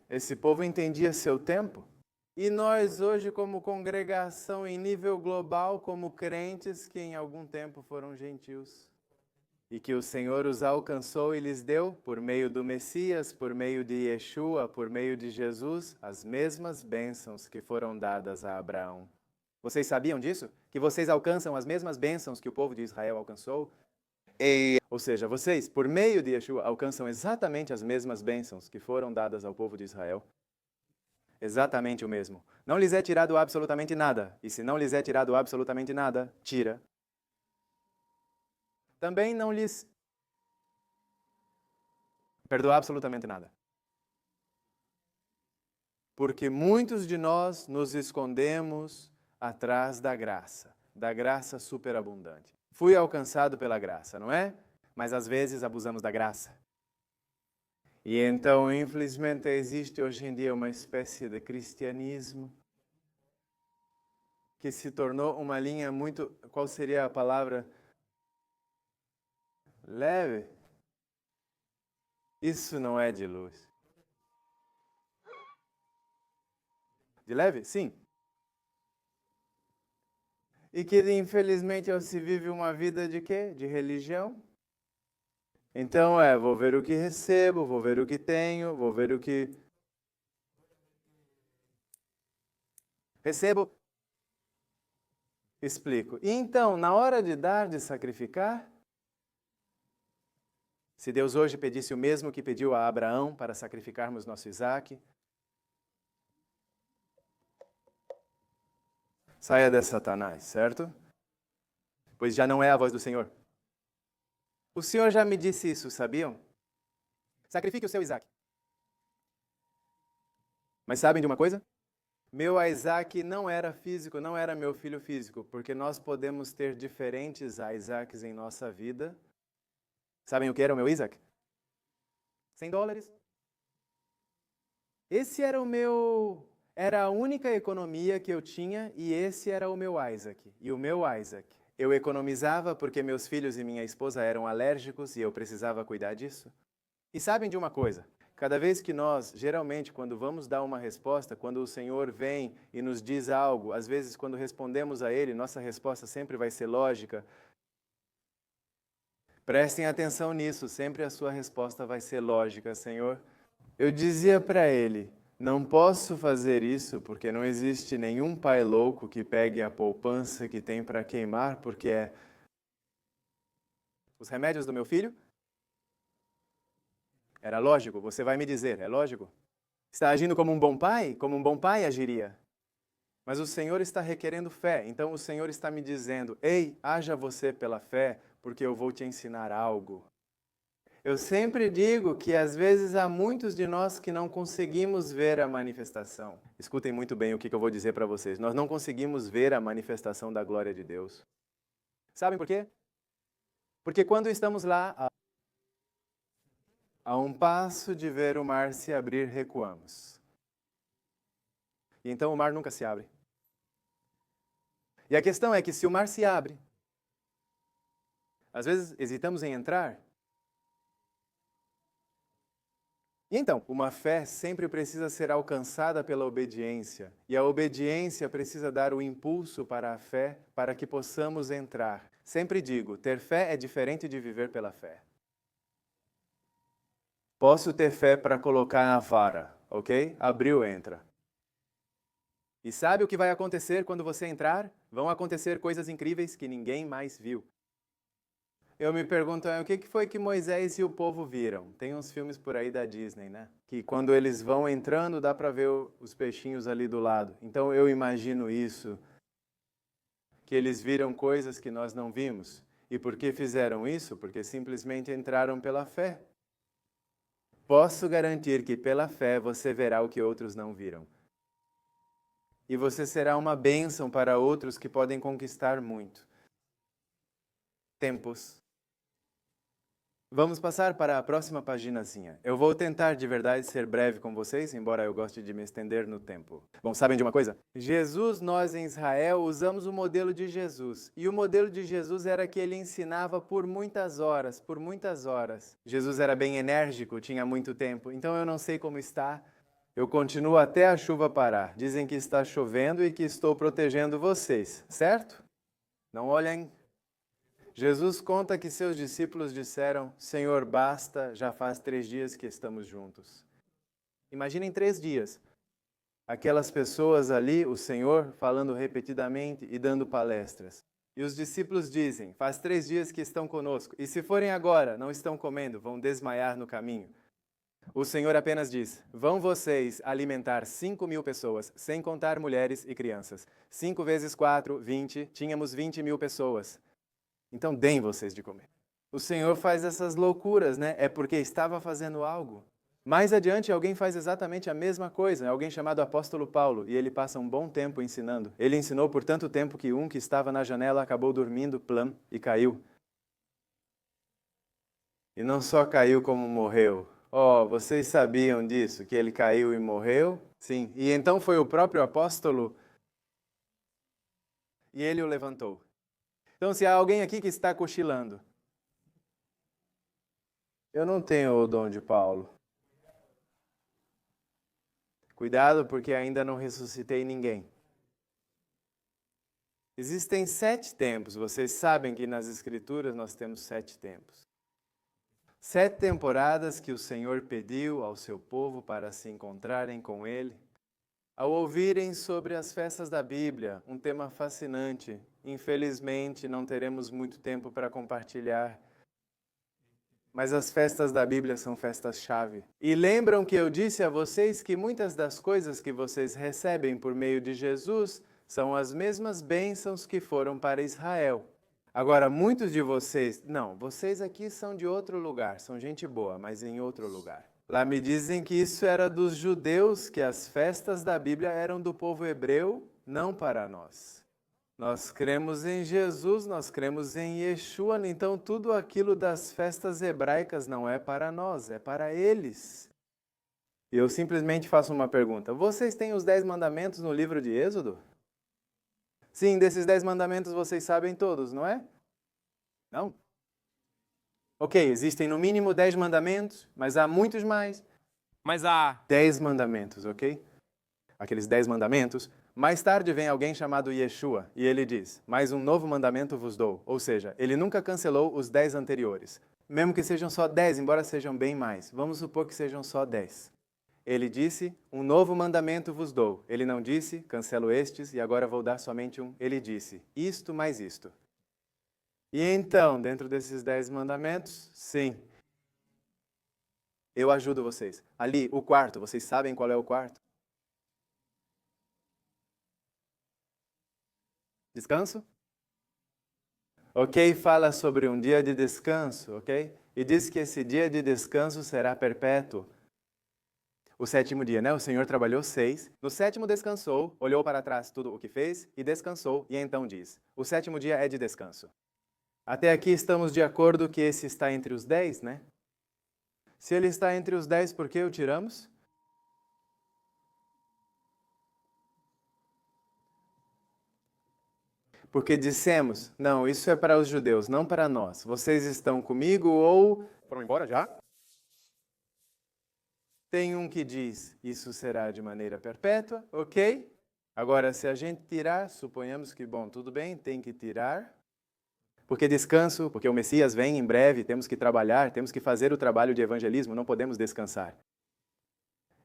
Esse povo entendia seu tempo. E nós hoje, como congregação em nível global, como crentes que em algum tempo foram gentios. e que o Senhor os alcançou e lhes deu, por meio do Messias, por meio de Yeshua, por meio de Jesus, as mesmas bênçãos que foram dadas a Abraão. Vocês sabiam disso? Que vocês alcançam as mesmas bênçãos que o povo de Israel alcançou? Ou seja, vocês, por meio de Yeshua, alcançam exatamente as mesmas bênçãos que foram dadas ao povo de Israel. Exatamente o mesmo. Não lhes é tirado absolutamente nada. E se não lhes é tirado absolutamente nada, tira. Também não lhes perdoa absolutamente nada. Porque muitos de nós nos escondemos atrás da graça superabundante. Fui alcançado pela graça, não é? Mas às vezes abusamos da graça. E então, infelizmente, existe hoje em dia uma espécie de cristianismo que se tornou uma linha muito... Qual seria a palavra? Leve. Isso não é de luz. De leve? Sim. E que, infelizmente, se vive uma vida de quê? De religião. Então, vou ver o que recebo, vou ver o que tenho, vou ver o que... Recebo. Explico. E então, na hora de dar, de sacrificar, se Deus hoje pedisse o mesmo que pediu a Abraão para sacrificarmos nosso Isaque, saia de Satanás, certo? Pois já não é a voz do Senhor. O Senhor já me disse isso, sabiam? Sacrifique o seu Isaque. Mas sabem de uma coisa? Meu Isaac não era físico, não era meu filho físico, porque nós podemos ter diferentes Isaacs em nossa vida. Sabem o que era o meu Isaac? $100. Esse era era a única economia que eu tinha e esse era o meu Isaac. E o meu Isaac, eu economizava porque meus filhos e minha esposa eram alérgicos e eu precisava cuidar disso. E sabem de uma coisa? Cada vez que nós, geralmente, quando vamos dar uma resposta, quando o Senhor vem e nos diz algo, às vezes quando respondemos a Ele, nossa resposta sempre vai ser lógica. Prestem atenção nisso, sempre a sua resposta vai ser lógica, Senhor. Eu dizia para Ele, não posso fazer isso porque não existe nenhum pai louco que pegue a poupança que tem para queimar, porque é os remédios do meu filho. Era lógico, você vai me dizer, é lógico? Está agindo como um bom pai? Como um bom pai agiria. Mas o Senhor está requerendo fé, então o Senhor está me dizendo, ei, haja você pela fé, porque eu vou te ensinar algo. Eu sempre digo que às vezes há muitos de nós que não conseguimos ver a manifestação. Escutem muito bem o que eu vou dizer para vocês. Nós não conseguimos ver a manifestação da glória de Deus. Sabem por quê? Porque quando estamos lá, a um passo de ver o mar se abrir, recuamos. E então o mar nunca se abre. E a questão é que se o mar se abre, às vezes hesitamos em entrar. E então, uma fé sempre precisa ser alcançada pela obediência. E a obediência precisa dar o impulso para a fé, para que possamos entrar. Sempre digo, ter fé é diferente de viver pela fé. Posso ter fé para colocar na vara, ok? Abriu, entra. E sabe o que vai acontecer quando você entrar? Vão acontecer coisas incríveis que ninguém mais viu. Eu me pergunto, o que foi que Moisés e o povo viram? Tem uns filmes por aí da Disney, né? Que quando eles vão entrando, dá para ver os peixinhos ali do lado. Então eu imagino isso, que eles viram coisas que nós não vimos. E por que fizeram isso? Porque simplesmente entraram pela fé. Posso garantir que pela fé você verá o que outros não viram. E você será uma bênção para outros que podem conquistar muito. Tempos. Vamos passar para a próxima paginazinha. Eu vou tentar de verdade ser breve com vocês, embora eu goste de me estender no tempo. Bom, sabem de uma coisa? Jesus, nós em Israel, usamos o modelo de Jesus. E o modelo de Jesus era que ele ensinava por muitas horas, por muitas horas. Jesus era bem enérgico, tinha muito tempo. Então eu não sei como está. Eu continuo até a chuva parar. Dizem que está chovendo e que estou protegendo vocês, certo? Não olhem. Jesus conta que seus discípulos disseram: Senhor, basta, já faz 3 dias que estamos juntos. Imaginem 3 dias. Aquelas pessoas ali, o Senhor falando repetidamente e dando palestras. E os discípulos dizem: faz 3 dias que estão conosco. E se forem agora, não estão comendo, vão desmaiar no caminho. O Senhor apenas diz: vão vocês alimentar 5.000 pessoas, sem contar mulheres e crianças. 5 vezes 4, 20, tínhamos 20.000 pessoas. Então deem vocês de comer. O Senhor faz essas loucuras, né? É porque estava fazendo algo. Mais adiante, alguém faz exatamente a mesma coisa. É alguém chamado apóstolo Paulo, e ele passa um bom tempo ensinando. Ele ensinou por tanto tempo que um que estava na janela acabou dormindo, plum, e caiu. E não só caiu como morreu. Oh, vocês sabiam disso? Que ele caiu e morreu? Sim. E então foi o próprio apóstolo e ele o levantou. Então, se há alguém aqui que está cochilando, eu não tenho o dom de Paulo. Cuidado, porque ainda não ressuscitei ninguém. Existem 7 tempos. Vocês sabem que nas Escrituras nós temos 7 tempos. 7 temporadas que o Senhor pediu ao seu povo para se encontrarem com Ele. Ao ouvirem sobre as festas da Bíblia, um tema fascinante. Infelizmente, não teremos muito tempo para compartilhar. Mas as festas da Bíblia são festas-chave. E lembram que eu disse a vocês que muitas das coisas que vocês recebem por meio de Jesus são as mesmas bênçãos que foram para Israel. Agora, muitos de vocês... Não, vocês aqui são de outro lugar, são gente boa, mas em outro lugar. Lá me dizem que isso era dos judeus, que as festas da Bíblia eram do povo hebreu, não para nós. Nós cremos em Jesus, nós cremos em Yeshua, então tudo aquilo das festas hebraicas não é para nós, é para eles. E eu simplesmente faço uma pergunta. Vocês têm os 10 mandamentos no livro de Êxodo? Sim, desses 10 mandamentos vocês sabem todos, não é? Não? Ok, existem no mínimo 10 mandamentos, mas há muitos mais. Mas há 10 mandamentos, ok? Aqueles 10 mandamentos. Mais tarde vem alguém chamado Yeshua, e ele diz: mais um novo mandamento vos dou. Ou seja, ele nunca cancelou os 10 anteriores. Mesmo que sejam só 10, embora sejam bem mais. Vamos supor que sejam só 10. Ele disse: um novo mandamento vos dou. Ele não disse: cancelo estes e agora vou dar somente um. Ele disse: isto mais isto. E então, dentro desses 10 mandamentos, sim, eu ajudo vocês. Ali, o quarto, vocês sabem qual é o quarto? Descanso? Ok, fala sobre um dia de descanso, ok? E diz que esse dia de descanso será perpétuo. O 7º dia, né? O Senhor trabalhou 6. No 7º descansou, olhou para trás tudo o que fez e descansou. E então diz: o 7º dia é de descanso. Até aqui estamos de acordo que esse está entre os 10, né? Se ele está entre os 10, por que o tiramos? Porque dissemos: não, isso é para os judeus, não para nós. Vocês estão comigo ou foram embora já? Tem um que diz: isso será de maneira perpétua, ok? Agora, se a gente tirar, suponhamos que, bom, tudo bem, tem que tirar. Porque descanso, porque o Messias vem em breve, temos que trabalhar, temos que fazer o trabalho de evangelismo, não podemos descansar.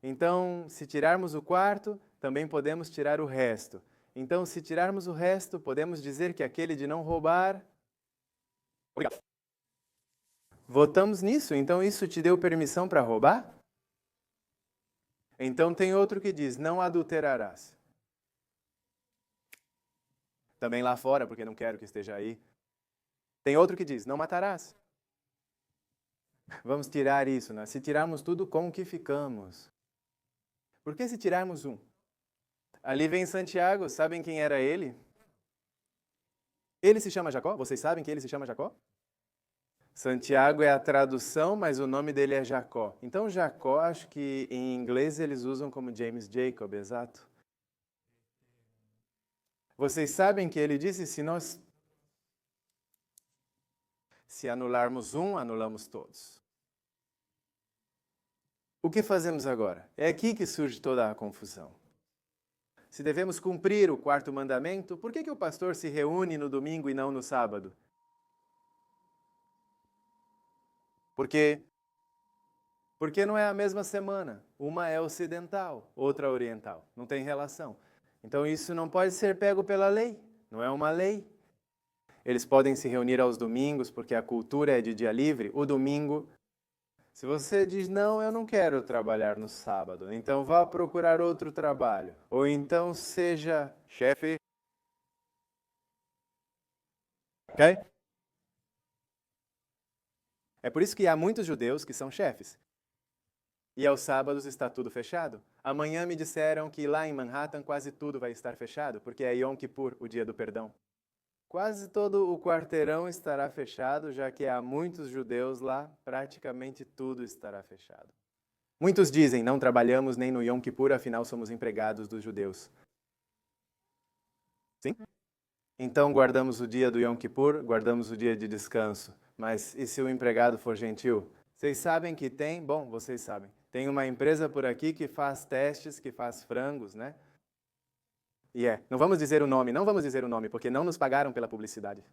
Então, se tirarmos o quarto, também podemos tirar o resto. Então, se tirarmos o resto, podemos dizer que aquele de não roubar... Obrigado. Votamos nisso, então isso te deu permissão para roubar? Então tem outro que diz: não adulterarás. Também lá fora, porque não quero que esteja aí. Tem outro que diz: não matarás. Vamos tirar isso, né? Se tirarmos tudo, com o que ficamos? Por que se tirarmos um? Ali vem Santiago, sabem quem era ele? Ele se chama Jacó? Vocês sabem que ele se chama Jacó? Santiago é a tradução, mas o nome dele é Jacó. Então Jacó, acho que em inglês eles usam como James Jacob, exato. Vocês sabem que ele disse: se anularmos um, anulamos todos. O que fazemos agora? É aqui que surge toda a confusão. Se devemos cumprir o 4º mandamento, por que o pastor se reúne no domingo e não no sábado? Por quê? Porque não é a mesma semana. Uma é ocidental, outra oriental. Não tem relação. Então isso não pode ser pego pela lei. Não é uma lei. Eles podem se reunir aos domingos, porque a cultura é de dia livre. O domingo, se você diz, não, eu não quero trabalhar no sábado, então vá procurar outro trabalho. Ou então seja chefe. Ok? É por isso que há muitos judeus que são chefes. E aos sábados está tudo fechado. Amanhã me disseram que lá em Manhattan quase tudo vai estar fechado, porque é Yom Kippur, o dia do perdão. Quase todo o quarteirão estará fechado, já que há muitos judeus lá, praticamente tudo estará fechado. Muitos dizem, não trabalhamos nem no Yom Kippur, afinal somos empregados dos judeus. Sim? Então guardamos o dia do Yom Kippur, guardamos o dia de descanso. Mas e se o empregado for gentil? Vocês sabem que tem? Bom, vocês sabem. Tem uma empresa por aqui que faz testes, que faz frangos, né? E não vamos dizer o nome, porque não nos pagaram pela publicidade.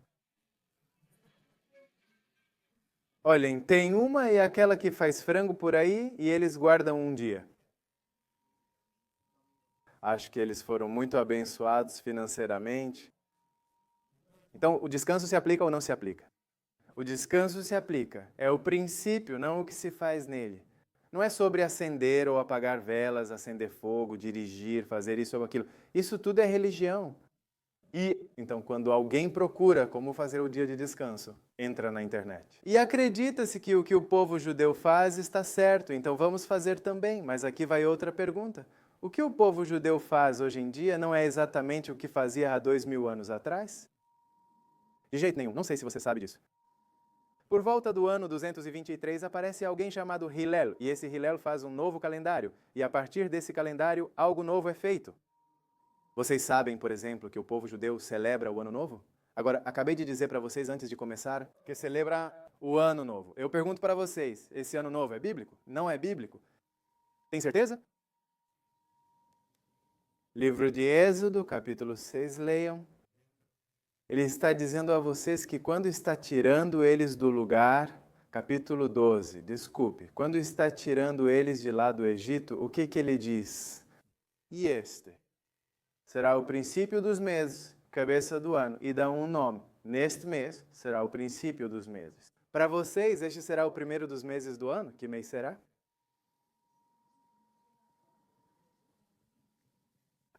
Olhem, tem uma e aquela que faz frango por aí e eles guardam um dia. Acho que eles foram muito abençoados financeiramente. Então, o descanso se aplica ou não se aplica? O descanso se aplica. É o princípio, não o que se faz nele. Não é sobre acender ou apagar velas, acender fogo, dirigir, fazer isso ou aquilo. Isso tudo é religião. E, então, quando alguém procura como fazer o dia de descanso, entra na internet. E acredita-se que o povo judeu faz está certo, então vamos fazer também. Mas aqui vai outra pergunta. O que o povo judeu faz hoje em dia não é exatamente o que fazia há 2000 anos atrás? De jeito nenhum, não sei se você sabe disso. Por volta do ano 223 aparece alguém chamado Hillel, e esse Hillel faz um novo calendário, e a partir desse calendário algo novo é feito. Vocês sabem, por exemplo, que o povo judeu celebra o Ano Novo? Agora, acabei de dizer para vocês antes de começar que celebra o Ano Novo. Eu pergunto para vocês, esse Ano Novo é bíblico? Não é bíblico? Tem certeza? Livro de Êxodo, capítulo 6, leiam. Ele está dizendo a vocês que quando está tirando eles do lugar, capítulo 12, desculpe, quando está tirando eles de lá do Egito, o que ele diz? E este será o princípio dos meses, cabeça do ano, e dá um nome. Neste mês será o princípio dos meses. Para vocês, este será o primeiro dos meses do ano? Que mês será?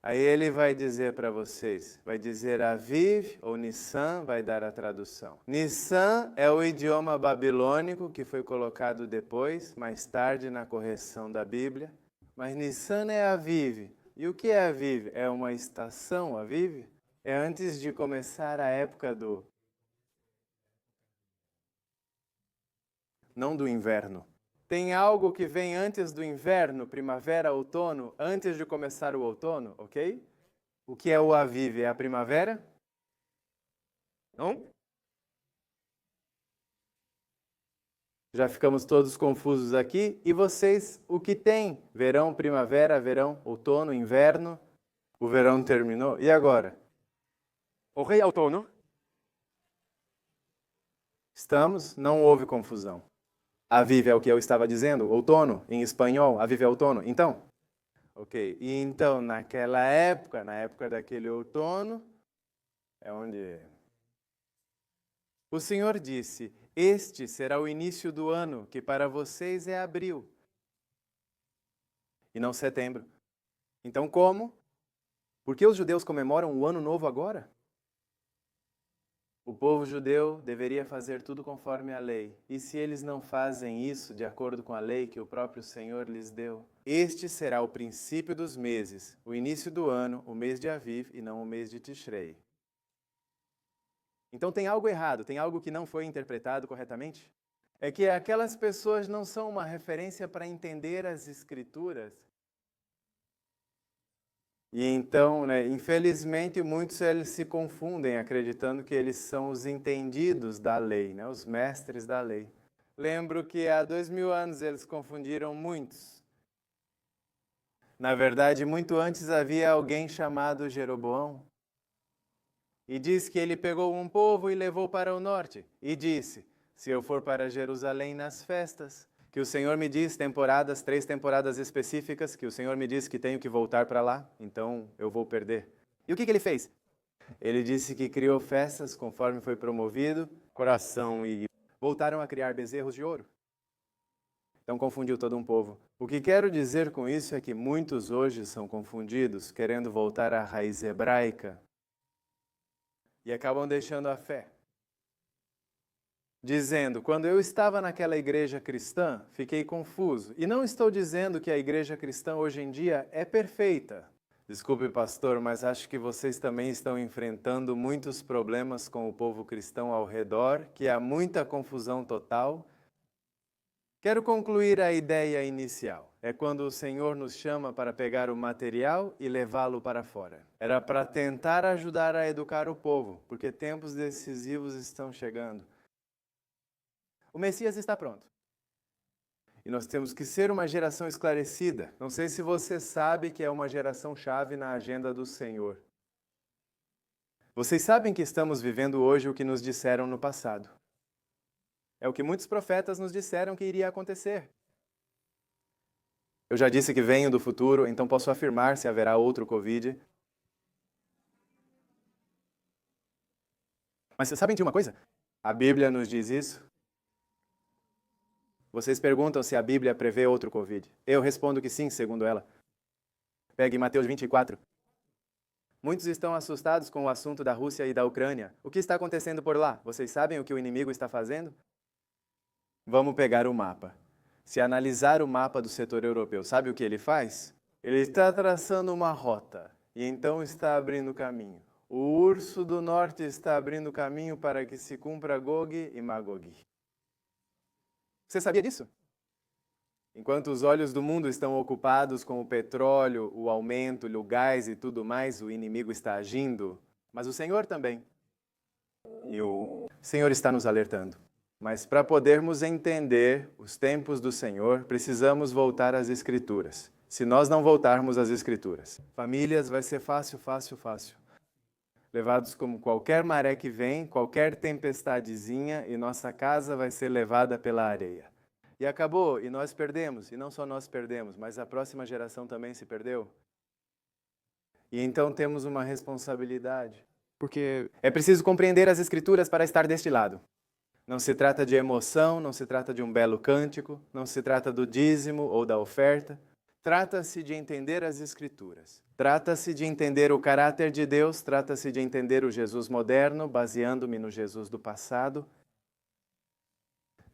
Aí ele vai dizer para vocês, vai dizer Aviv ou Nissan, vai dar a tradução. Nissan é o idioma babilônico que foi colocado depois, mais tarde na correção da Bíblia. Mas Nissan é Aviv. E o que é Aviv? É uma estação, Aviv? É antes de começar a época não do inverno. Tem algo que vem antes do inverno, primavera, outono, antes de começar o outono, ok? O que é o Aviv? É a primavera? Não? Já ficamos todos confusos aqui. E vocês, o que tem? Verão, primavera, verão, outono, inverno. O verão terminou. E agora? O rei outono? Estamos? Não houve confusão. Aviv é o que eu estava dizendo, outono, em espanhol, Aviv é outono. Então, ok. E então, naquela época, na época daquele outono, é onde o Senhor disse, este será o início do ano, que para vocês é abril, e não setembro. Então, como? Por que os judeus comemoram o ano novo agora? O povo judeu deveria fazer tudo conforme a lei. E se eles não fazem isso de acordo com a lei que o próprio Senhor lhes deu? Este será o princípio dos meses, o início do ano, o mês de Aviv e não o mês de Tishrei. Então tem algo errado, tem algo que não foi interpretado corretamente? É que aquelas pessoas não são uma referência para entender as Escrituras. E então, infelizmente, muitos eles se confundem, acreditando que eles são os entendidos da lei, os mestres da lei. Lembro que há 2000 anos eles confundiram muitos. Na verdade, muito antes havia alguém chamado Jeroboão. E diz que ele pegou um povo e levou para o norte. E disse, Se eu for para Jerusalém nas festas, que o Senhor me diz temporadas, 3 temporadas específicas, que o Senhor me diz que tenho que voltar para lá, então eu vou perder. E o que ele fez? Ele disse que criou festas conforme foi promovido, coração e voltaram a criar bezerros de ouro. Então confundiu todo um povo. O que quero dizer com isso é que muitos hoje são confundidos, querendo voltar à raiz hebraica e acabam deixando a fé. Dizendo, quando eu estava naquela igreja cristã, fiquei confuso. E não estou dizendo que a igreja cristã hoje em dia é perfeita. Desculpe, pastor, mas acho que vocês também estão enfrentando muitos problemas com o povo cristão ao redor, que há muita confusão total. Quero concluir a ideia inicial. É quando o Senhor nos chama para pegar o material e levá-lo para fora. Era para tentar ajudar a educar o povo, porque tempos decisivos estão chegando. O Messias está pronto. E nós temos que ser uma geração esclarecida. Não sei se você sabe que é uma geração chave na agenda do Senhor. Vocês sabem que estamos vivendo hoje o que nos disseram no passado. É o que muitos profetas nos disseram que iria acontecer. Eu já disse que venho do futuro, então posso afirmar se haverá outro Covid. Mas vocês sabem de uma coisa? A Bíblia nos diz isso. Vocês perguntam se a Bíblia prevê outro Covid. Eu respondo que sim, segundo ela. Pegue Mateus 24. Muitos estão assustados com o assunto da Rússia e da Ucrânia. O que está acontecendo por lá? Vocês sabem o que o inimigo está fazendo? Vamos pegar o mapa. Se analisar o mapa do setor europeu, sabe o que ele faz? Ele está traçando uma rota e então está abrindo caminho. O urso do norte está abrindo caminho para que se cumpra Gog e Magog. Você sabia disso? Enquanto os olhos do mundo estão ocupados com o petróleo, o aumento, o gás e tudo mais, o inimigo está agindo, mas o Senhor também. E o Senhor está nos alertando. Mas para podermos entender os tempos do Senhor, precisamos voltar às Escrituras. Se nós não voltarmos às Escrituras, famílias vai ser fácil. Levados como qualquer maré que vem, qualquer tempestadezinha, e nossa casa vai ser levada pela areia. E acabou, e nós perdemos, e não só nós perdemos, mas a próxima geração também se perdeu. E então temos uma responsabilidade, porque é preciso compreender as Escrituras para estar deste lado. Não se trata de emoção, não se trata de um belo cântico, não se trata do dízimo ou da oferta. Trata-se de entender as Escrituras. Trata-se de entender o caráter de Deus, trata-se de entender o Jesus moderno, baseando-me no Jesus do passado.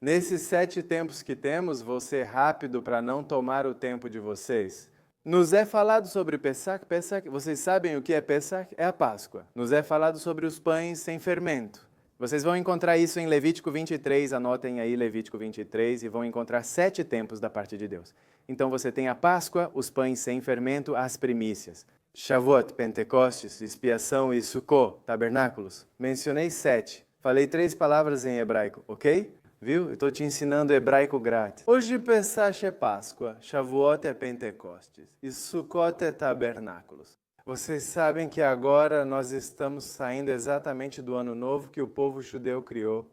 Nesses 7 tempos que temos, vou ser rápido para não tomar o tempo de vocês. Nos é falado sobre Pesach. Vocês sabem o que é Pesach? É a Páscoa. Nos é falado sobre os pães sem fermento. Vocês vão encontrar isso em Levítico 23, anotem aí Levítico 23, e vão encontrar 7 tempos da parte de Deus. Então você tem a Páscoa, os pães sem fermento, as primícias. Shavuot, Pentecostes, expiação e Sukkot, tabernáculos. Mencionei 7. Falei 3 palavras em hebraico, ok? Viu? Eu estou te ensinando hebraico grátis. Hoje Pesach é Páscoa, Shavuot é Pentecostes e Sukkot é tabernáculos. Vocês sabem que agora nós estamos saindo exatamente do ano novo que o povo judeu criou.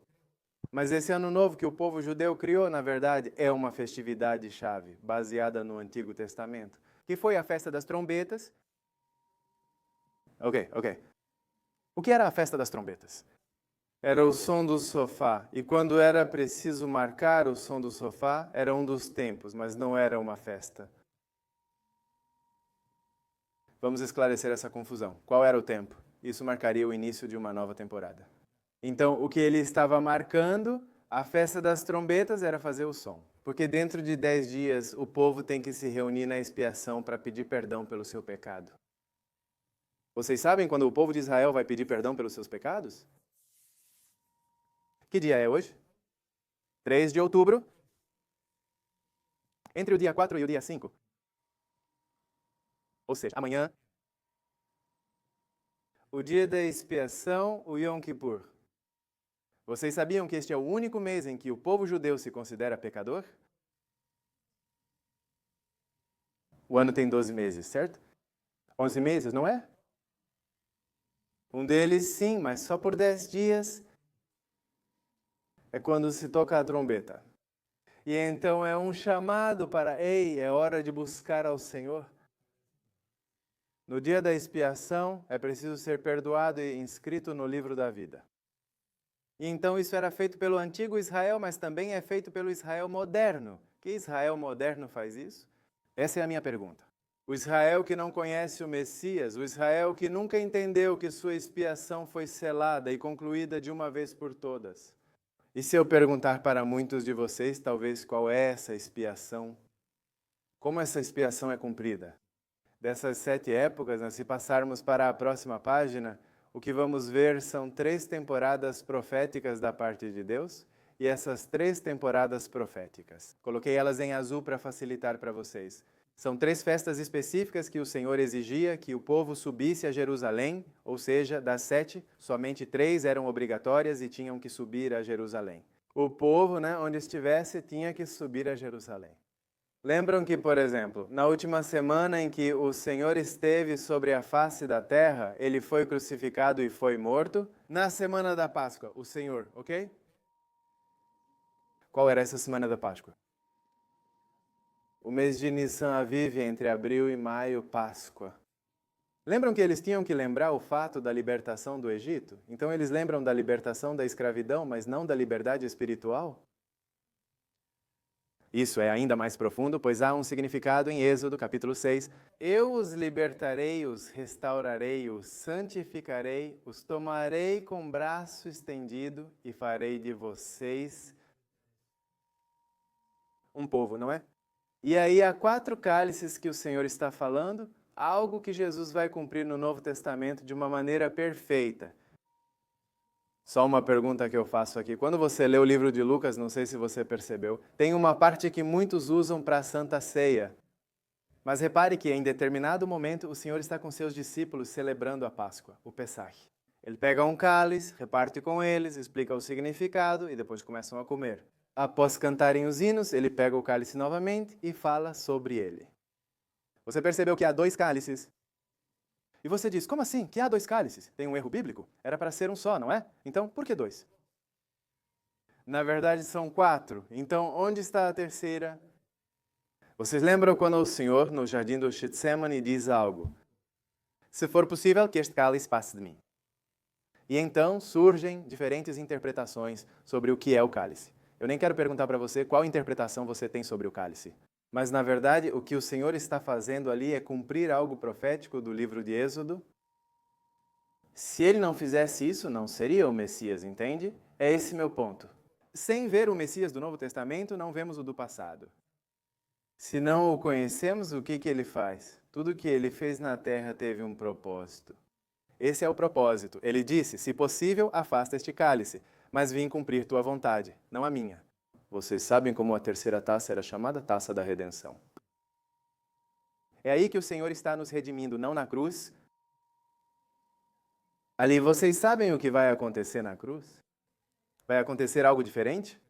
Mas esse ano novo que o povo judeu criou, na verdade, é uma festividade chave, baseada no Antigo Testamento, que foi a festa das trombetas. Ok. O que era a festa das trombetas? Era o som do sofá. E quando era preciso marcar o som do sofá, era um dos tempos, mas não era uma festa. Vamos esclarecer essa confusão. Qual era o tempo? Isso marcaria o início de uma nova temporada. Então, o que ele estava marcando, a festa das trombetas, era fazer o som. Porque dentro de 10 dias, o povo tem que se reunir na expiação para pedir perdão pelo seu pecado. Vocês sabem quando o povo de Israel vai pedir perdão pelos seus pecados? Que dia é hoje? 3 de outubro. Entre o dia 4 e o dia 5. Ou seja, amanhã, o dia da expiação, o Yom Kippur. Vocês sabiam que este é o único mês em que o povo judeu se considera pecador? O ano tem 12 meses, certo? 11 meses, não é? Um deles sim, mas só por 10 dias. É quando se toca a trombeta. E então é um chamado para, ei, é hora de buscar ao Senhor. No dia da expiação, é preciso ser perdoado e inscrito no livro da vida. E então isso era feito pelo antigo Israel, mas também é feito pelo Israel moderno. Que Israel moderno faz isso? Essa é a minha pergunta. O Israel que não conhece o Messias, o Israel que nunca entendeu que sua expiação foi selada e concluída de uma vez por todas. E se eu perguntar para muitos de vocês, talvez, qual é essa expiação? Como essa expiação é cumprida? Dessas 7 épocas, se passarmos para a próxima página, o que vamos ver são 3 temporadas proféticas da parte de Deus, e essas 3 temporadas proféticas. Coloquei elas em azul para facilitar para vocês. São 3 festas específicas que o Senhor exigia que o povo subisse a Jerusalém, ou seja, das 7, somente 3 eram obrigatórias e tinham que subir a Jerusalém. O povo, onde estivesse, tinha que subir a Jerusalém. Lembram que, por exemplo, na última semana em que o Senhor esteve sobre a face da terra, ele foi crucificado e foi morto? Na semana da Páscoa, o Senhor, ok? Qual era essa semana da Páscoa? O mês de Nissan Aviv, entre abril e maio, Páscoa. Lembram que eles tinham que lembrar o fato da libertação do Egito? Então eles lembram da libertação da escravidão, mas não da liberdade espiritual? Isso é ainda mais profundo, pois há um significado em Êxodo, capítulo 6. Eu os libertarei, os restaurarei, os santificarei, os tomarei com braço estendido e farei de vocês um povo, não é? E aí há 4 cálices que o Senhor está falando, algo que Jesus vai cumprir no Novo Testamento de uma maneira perfeita. Só uma pergunta que eu faço aqui. Quando você lê o livro de Lucas, não sei se você percebeu, tem uma parte que muitos usam para a Santa Ceia. Mas repare que em determinado momento o Senhor está com seus discípulos celebrando a Páscoa, o Pessach. Ele pega um cálice, reparte com eles, explica o significado e depois começam a comer. Após cantarem os hinos, ele pega o cálice novamente e fala sobre ele. Você percebeu que há 2 cálices? E você diz, como assim? Que há 2 cálices? Tem um erro bíblico? Era para ser um só, não é? Então, por que 2? Na verdade, são 4. Então, onde está a terceira? Vocês lembram quando o Senhor, no jardim do Getsemane, diz algo? Se for possível, que este cálice passe de mim. E então surgem diferentes interpretações sobre o que é o cálice. Eu nem quero perguntar para você qual interpretação você tem sobre o cálice. Mas, na verdade, o que o Senhor está fazendo ali é cumprir algo profético do livro de Êxodo. Se ele não fizesse isso, não seria o Messias, entende? É esse meu ponto. Sem ver o Messias do Novo Testamento, não vemos o do passado. Se não o conhecemos, o que ele faz? Tudo que ele fez na terra teve um propósito. Esse é o propósito. Ele disse, se possível, afasta este cálice, mas vim cumprir tua vontade, não a minha. Vocês sabem como a terceira taça era chamada? Taça da redenção. É aí que o Senhor está nos redimindo, não na cruz. Ali, vocês sabem o que vai acontecer na cruz? Vai acontecer algo diferente?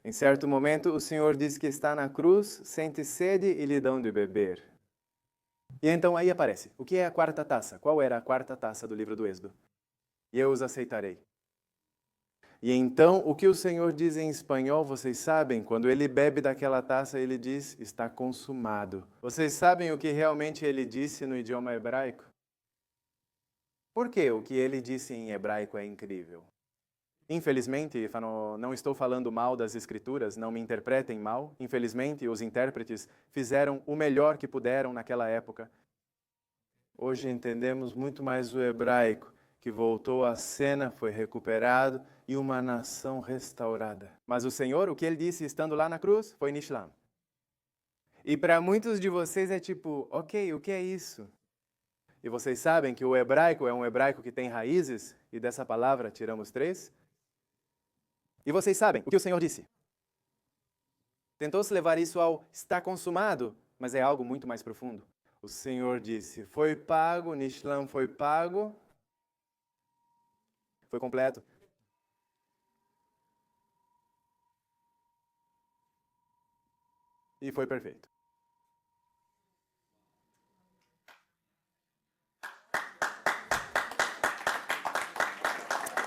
Em certo momento, o Senhor diz que está na cruz, sente sede e lhe dão de beber. E então aí aparece, o que é a 4ª taça? Qual era a 4ª taça do livro do Êxodo? E eu os aceitarei. E então, o que o Senhor diz em espanhol, vocês sabem? Quando ele bebe daquela taça, ele diz, está consumado. Vocês sabem o que realmente ele disse no idioma hebraico? Por que o que ele disse em hebraico é incrível? Infelizmente, não estou falando mal das Escrituras, não me interpretem mal. Infelizmente, os intérpretes fizeram o melhor que puderam naquela época. Hoje entendemos muito mais o hebraico, que voltou à cena, foi recuperado e uma nação restaurada. Mas o Senhor, o que ele disse estando lá na cruz, foi Nishlam. E para muitos de vocês é tipo, ok, o que é isso? E vocês sabem que o hebraico é um hebraico que tem raízes, e dessa palavra tiramos 3. E vocês sabem o que o Senhor disse. Tentou-se levar isso ao está consumado, mas é algo muito mais profundo. O Senhor disse, foi pago, Nishlam foi pago, foi completo. E foi perfeito.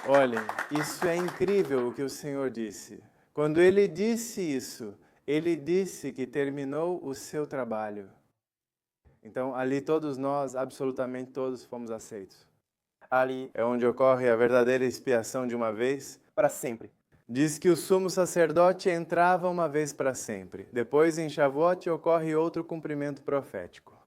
Olhem, isso é incrível o que o Senhor disse. Quando Ele disse isso, Ele disse que terminou o seu trabalho. Então, ali todos nós, absolutamente todos, fomos aceitos. Ali é onde ocorre a verdadeira expiação de uma vez para sempre. Diz que o sumo sacerdote entrava uma vez para sempre. Depois, em Shavuot, ocorre outro cumprimento profético.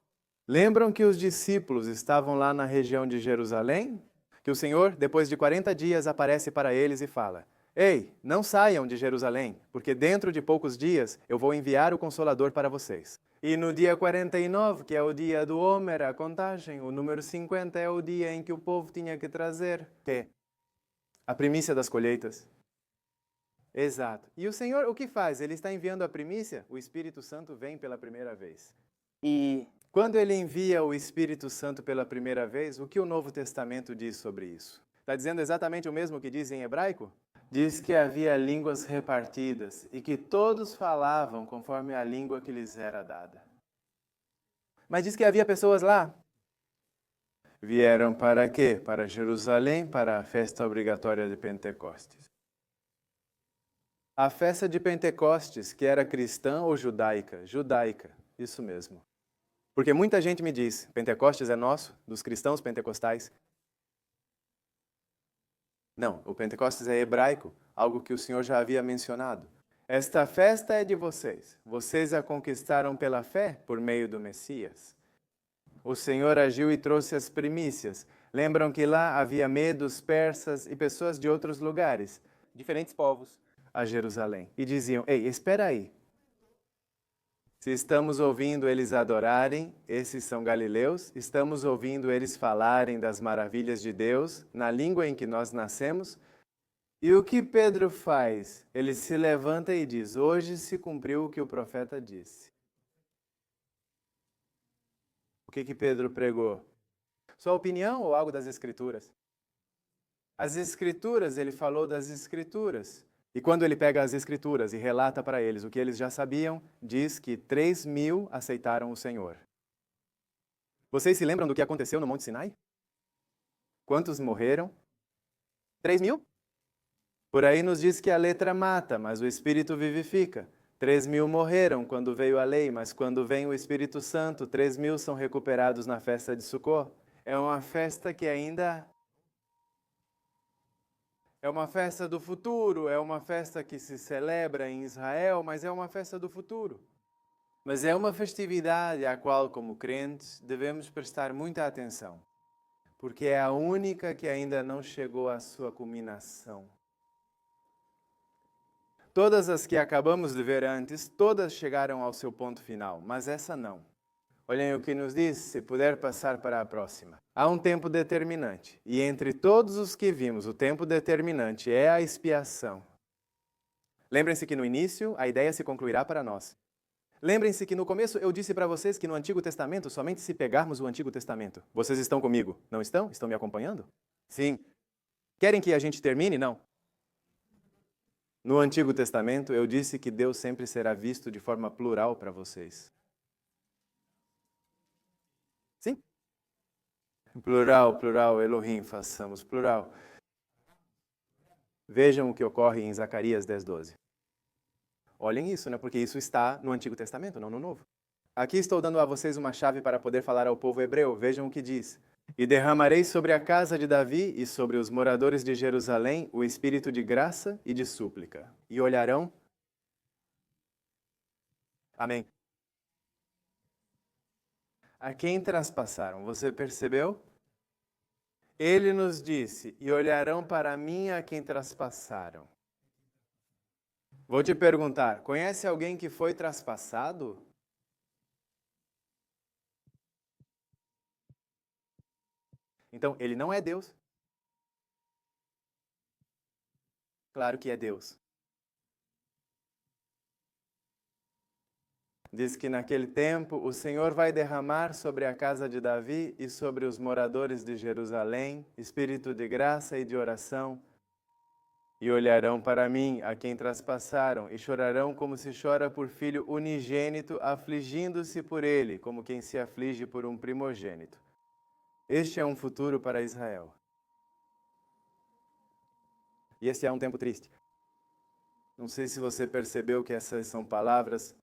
Lembram que os discípulos estavam lá na região de Jerusalém? Que o Senhor, depois de 40 dias, aparece para eles e fala: Ei, não saiam de Jerusalém, porque dentro de poucos dias eu vou enviar o Consolador para vocês. E no dia 49, que é o dia do Homer, a contagem, o número 50 é o dia em que o povo tinha que trazer a primícia das colheitas. Exato. E o Senhor, o que faz? Ele está enviando a primícia, o Espírito Santo vem pela primeira vez. E quando ele envia o Espírito Santo pela primeira vez, o que o Novo Testamento diz sobre isso? Está dizendo exatamente o mesmo que diz em hebraico? Diz que havia línguas repartidas e que todos falavam conforme a língua que lhes era dada. Mas diz que havia pessoas lá. Vieram para quê? Para Jerusalém, para a festa obrigatória de Pentecostes. A festa de Pentecostes, que era cristã ou judaica? Judaica, isso mesmo. Porque muita gente me diz, Pentecostes é nosso, dos cristãos pentecostais. Não, o Pentecostes é hebraico, algo que o Senhor já havia mencionado. Esta festa é de vocês. Vocês a conquistaram pela fé por meio do Messias. O Senhor agiu e trouxe as primícias. Lembram que lá havia medos, persas e pessoas de outros lugares, diferentes povos, a Jerusalém. E diziam, ei, espera aí. Se estamos ouvindo eles adorarem, esses são galileus, estamos ouvindo eles falarem das maravilhas de Deus, na língua em que nós nascemos. E o que Pedro faz? Ele se levanta e diz, hoje se cumpriu o que o profeta disse. O que Pedro pregou? Sua opinião ou algo das Escrituras? As Escrituras, ele falou das Escrituras. E quando ele pega as Escrituras e relata para eles o que eles já sabiam, diz que 3.000 aceitaram o Senhor. Vocês se lembram do que aconteceu no Monte Sinai? Quantos morreram? 3.000? Por aí nos diz que a letra mata, mas o Espírito vivifica. 3.000 morreram quando veio a lei, mas quando vem o Espírito Santo, 3.000 são recuperados na festa de Sukkot. É uma festa que ainda... É uma festa do futuro, é uma festa que se celebra em Israel, mas é uma festa do futuro. Mas é uma festividade à qual, como crentes, devemos prestar muita atenção, porque é a única que ainda não chegou à sua culminação. Todas as que acabamos de ver antes, todas chegaram ao seu ponto final, mas essa não. Olhem o que nos diz, se puder passar para a próxima. Há um tempo determinante, e entre todos os que vimos, o tempo determinante é a expiação. Lembrem-se que no início, a ideia se concluirá para nós. Lembrem-se que no começo eu disse para vocês que no Antigo Testamento, somente se pegarmos o Antigo Testamento. Vocês estão comigo? Não estão? Estão me acompanhando? Sim. Querem que a gente termine? Não. No Antigo Testamento, eu disse que Deus sempre será visto de forma plural para vocês. Sim? Plural, plural, Elohim, façamos plural. Vejam o que ocorre em Zacarias 10:12. Olhem isso, né? Porque isso está no Antigo Testamento, não no Novo. Aqui estou dando a vocês uma chave para poder falar ao povo hebreu. Vejam o que diz. E derramarei sobre a casa de Davi e sobre os moradores de Jerusalém o espírito de graça e de súplica. E olharão. Amém. A quem traspassaram? Você percebeu? Ele nos disse, e olharão para mim a quem traspassaram. Vou te perguntar, conhece alguém que foi traspassado? Então, ele não é Deus? Claro que é Deus. Diz que naquele tempo o Senhor vai derramar sobre a casa de Davi e sobre os moradores de Jerusalém espírito de graça e de oração. E olharão para mim, a quem traspassaram, e chorarão como se chora por filho unigênito, afligindo-se por ele, como quem se aflige por um primogênito. Este é um futuro para Israel. E esse é um tempo triste. Não sei se você percebeu que essas são palavras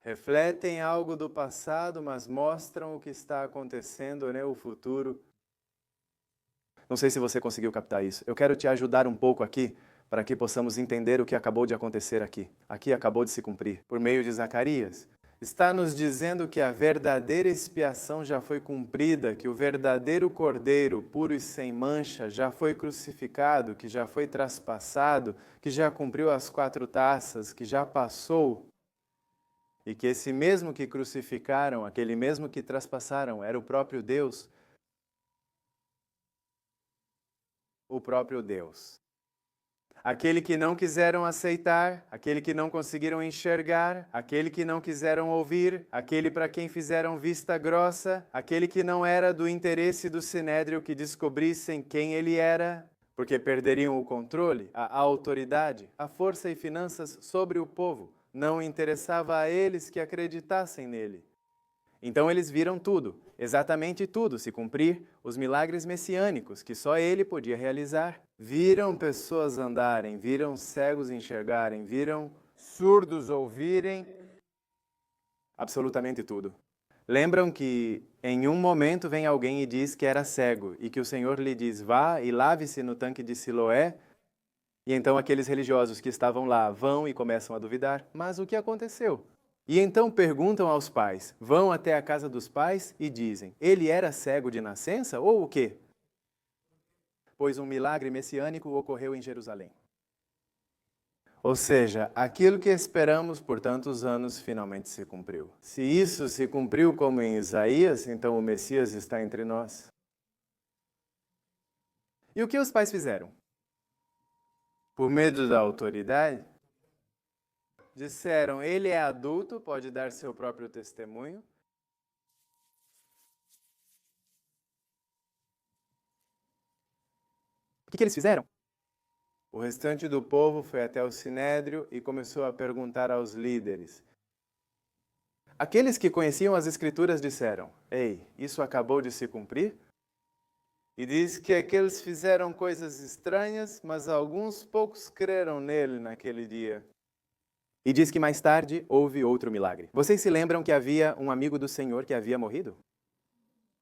refletem algo do passado, mas mostram o que está acontecendo, né, o futuro. Não sei se você conseguiu captar isso. Eu quero te ajudar um pouco aqui, para que possamos entender o que acabou de acontecer aqui. Aqui acabou de se cumprir, por meio de Zacarias. Está nos dizendo que a verdadeira expiação já foi cumprida, que o verdadeiro cordeiro, puro e sem mancha, já foi crucificado, que já foi traspassado, que já cumpriu as 4 taças, que já passou. E que esse mesmo que crucificaram, aquele mesmo que traspassaram, era o próprio Deus. O próprio Deus. Aquele que não quiseram aceitar, aquele que não conseguiram enxergar, aquele que não quiseram ouvir, aquele para quem fizeram vista grossa, aquele que não era do interesse do Sinédrio que descobrissem quem ele era, porque perderiam o controle, a autoridade, a força e finanças sobre o povo. Não interessava a eles que acreditassem nele. Então eles viram tudo, exatamente tudo, se cumprir, os milagres messiânicos que só ele podia realizar. Viram pessoas andarem, viram cegos enxergarem, viram surdos ouvirem, absolutamente tudo. Lembram que em um momento vem alguém e diz que era cego, e que o Senhor lhe diz, vá e lave-se no tanque de Siloé. E então aqueles religiosos que estavam lá vão e começam a duvidar. Mas o que aconteceu? E então perguntam aos pais, vão até a casa dos pais e dizem, ele era cego de nascença ou o quê? Pois um milagre messiânico ocorreu em Jerusalém. Ou seja, aquilo que esperamos por tantos anos finalmente se cumpriu. Se isso se cumpriu como em Isaías, então o Messias está entre nós. E o que os pais fizeram? Por medo da autoridade, disseram, ele é adulto, pode dar seu próprio testemunho. O que eles fizeram? O restante do povo foi até o Sinédrio e começou a perguntar aos líderes. Aqueles que conheciam as Escrituras disseram, ei, isso acabou de se cumprir? E diz que aqueles fizeram coisas estranhas, mas alguns poucos creram nele naquele dia. E diz que mais tarde houve outro milagre. Vocês se lembram que havia um amigo do Senhor que havia morrido?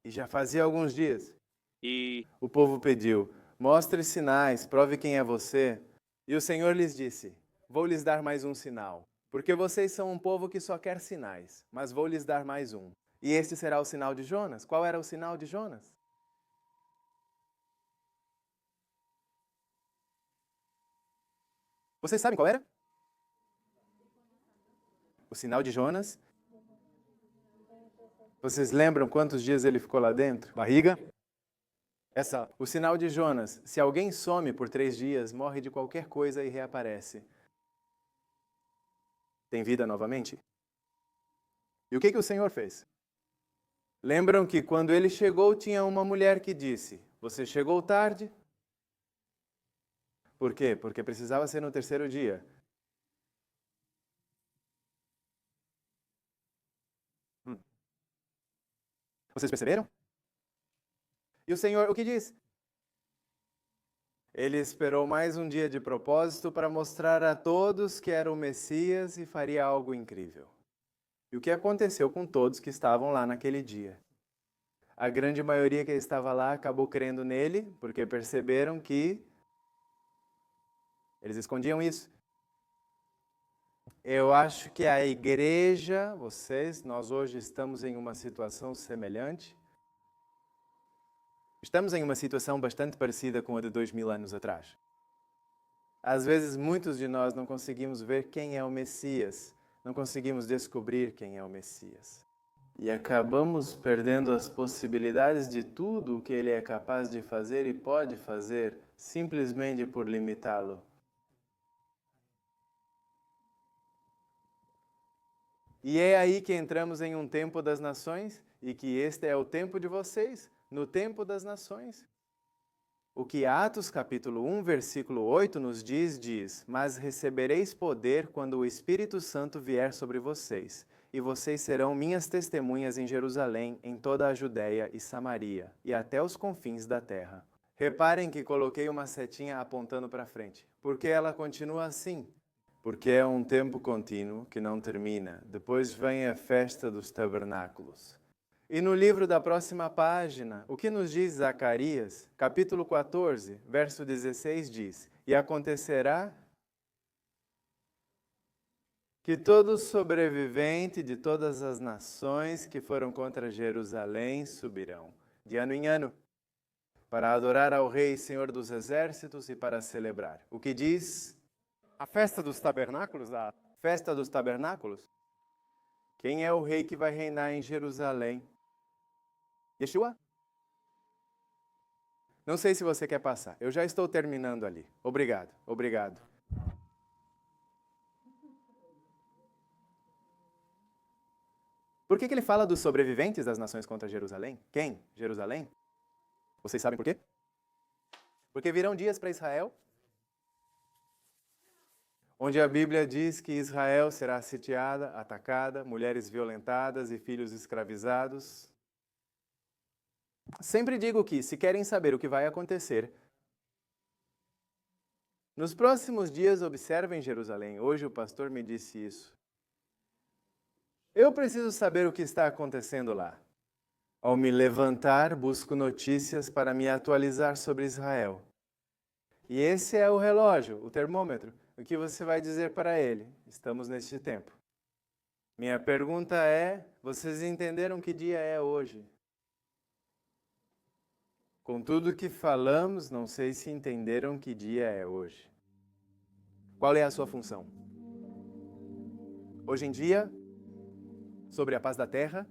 E já fazia alguns dias. E o povo pediu, mostre sinais, prove quem é você. E o Senhor lhes disse, vou lhes dar mais um sinal. Porque vocês são um povo que só quer sinais, mas vou lhes dar mais um. E este será o sinal de Jonas. Qual era o sinal de Jonas? Vocês sabem qual era? O sinal de Jonas. Vocês lembram quantos dias ele ficou lá dentro? Barriga? O sinal de Jonas. Se alguém some por 3 dias, morre de qualquer coisa e reaparece. Tem vida novamente? E o que o Senhor fez? Lembram que quando ele chegou, tinha uma mulher que disse, você chegou tarde? Por quê? Porque precisava ser no 3º dia. Vocês perceberam? E o Senhor, o que diz? Ele esperou mais um dia de propósito para mostrar a todos que era o Messias e faria algo incrível. E o que aconteceu com todos que estavam lá naquele dia? A grande maioria que estava lá acabou crendo nele, porque perceberam que eles escondiam isso. Eu acho que a igreja, nós hoje estamos em uma situação semelhante. Estamos em uma situação bastante parecida com a de 2000 anos atrás. Às vezes, muitos de nós não conseguimos ver quem é o Messias, não conseguimos descobrir quem é o Messias. E acabamos perdendo as possibilidades de tudo o que ele é capaz de fazer e pode fazer, simplesmente por limitá-lo. E é aí que entramos em um tempo das nações, e que este é o tempo de vocês, no tempo das nações. O que Atos capítulo 1, versículo 8 nos diz, mas recebereis poder quando o Espírito Santo vier sobre vocês, e vocês serão minhas testemunhas em Jerusalém, em toda a Judéia e Samaria, e até os confins da terra. Reparem que coloquei uma setinha apontando para frente. Por que ela continua assim? Porque é um tempo contínuo que não termina. Depois vem a festa dos tabernáculos. E no livro da próxima página, o que nos diz Zacarias, capítulo 14, verso 16 diz: E acontecerá que todo sobrevivente de todas as nações que foram contra Jerusalém subirão, de ano em ano, para adorar ao Rei Senhor dos Exércitos e para celebrar. O que diz? A festa dos tabernáculos, Festa dos tabernáculos? Quem é o rei que vai reinar em Jerusalém? Yeshua? Não sei se você quer passar. Eu já estou terminando ali. Obrigado, obrigado. Por que ele fala dos sobreviventes das nações contra Jerusalém? Quem? Jerusalém? Vocês sabem por quê? Porque virão dias para Israel, onde a Bíblia diz que Israel será sitiada, atacada, mulheres violentadas e filhos escravizados. Sempre digo que, se querem saber o que vai acontecer, nos próximos dias observem Jerusalém. Hoje o pastor me disse isso. Eu preciso saber o que está acontecendo lá. Ao me levantar, busco notícias para me atualizar sobre Israel. E esse é o relógio, o termômetro. O que você vai dizer para ele? Estamos neste tempo. Minha pergunta é: vocês entenderam que dia é hoje? Com tudo que falamos, não sei se entenderam que dia é hoje. Qual é a sua função? Hoje em dia, sobre a paz da terra,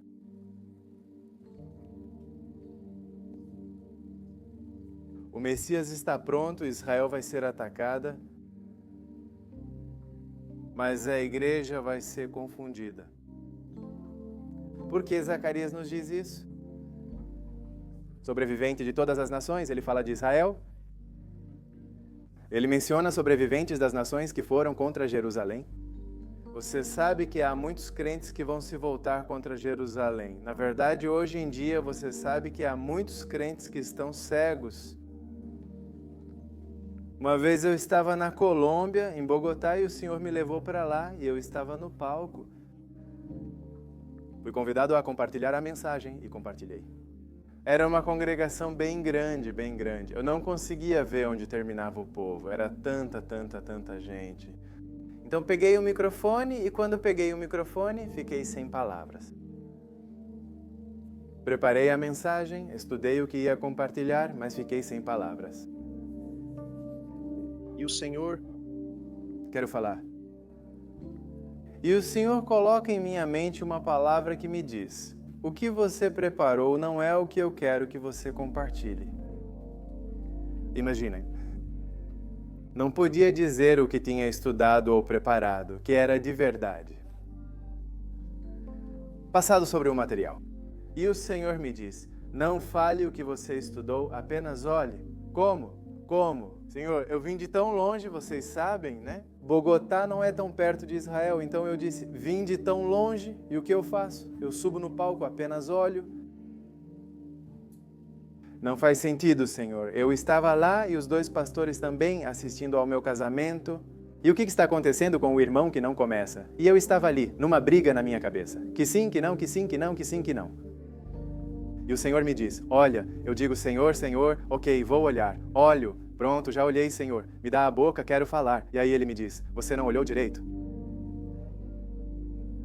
o Messias está pronto, Israel vai ser atacada, mas a igreja vai ser confundida. Por que Zacarias nos diz isso? Sobrevivente de todas as nações, ele fala de Israel. Ele menciona sobreviventes das nações que foram contra Jerusalém. Você sabe que há muitos crentes que vão se voltar contra Jerusalém. Na verdade, hoje em dia, você sabe que há muitos crentes que estão cegos. Uma vez eu estava na Colômbia, em Bogotá, e o Senhor me levou para lá, e eu estava no palco. Fui convidado a compartilhar a mensagem e compartilhei. Era uma congregação bem grande, bem grande. Eu não conseguia ver onde terminava o povo. Era tanta gente. Então peguei o microfone e quando peguei o microfone, fiquei sem palavras. Preparei a mensagem, estudei o que ia compartilhar, mas fiquei sem palavras. E o Senhor? Quero falar. E o Senhor coloca em minha mente uma palavra que me diz: o que você preparou não é o que eu quero que você compartilhe. Imaginem. Não podia dizer o que tinha estudado ou preparado, que era de verdade. Passado sobre o material. E o Senhor me diz: não fale o que você estudou, apenas olhe. Como? Senhor, eu vim de tão longe, vocês sabem, né? Bogotá não é tão perto de Israel, então eu disse: vim de tão longe, e o que eu faço? Eu subo no palco, apenas olho. Não faz sentido, Senhor. Eu estava lá e os 2 pastores também assistindo ao meu casamento. E o que está acontecendo com o irmão que não começa? E eu estava ali, numa briga na minha cabeça. Que sim, que não, que sim, que não, que sim, que não. E o Senhor me diz: olha, eu digo: Senhor, Senhor, ok, vou olhar. Olho, pronto, já olhei, Senhor. Me dá a boca, quero falar. E aí ele me diz: você não olhou direito?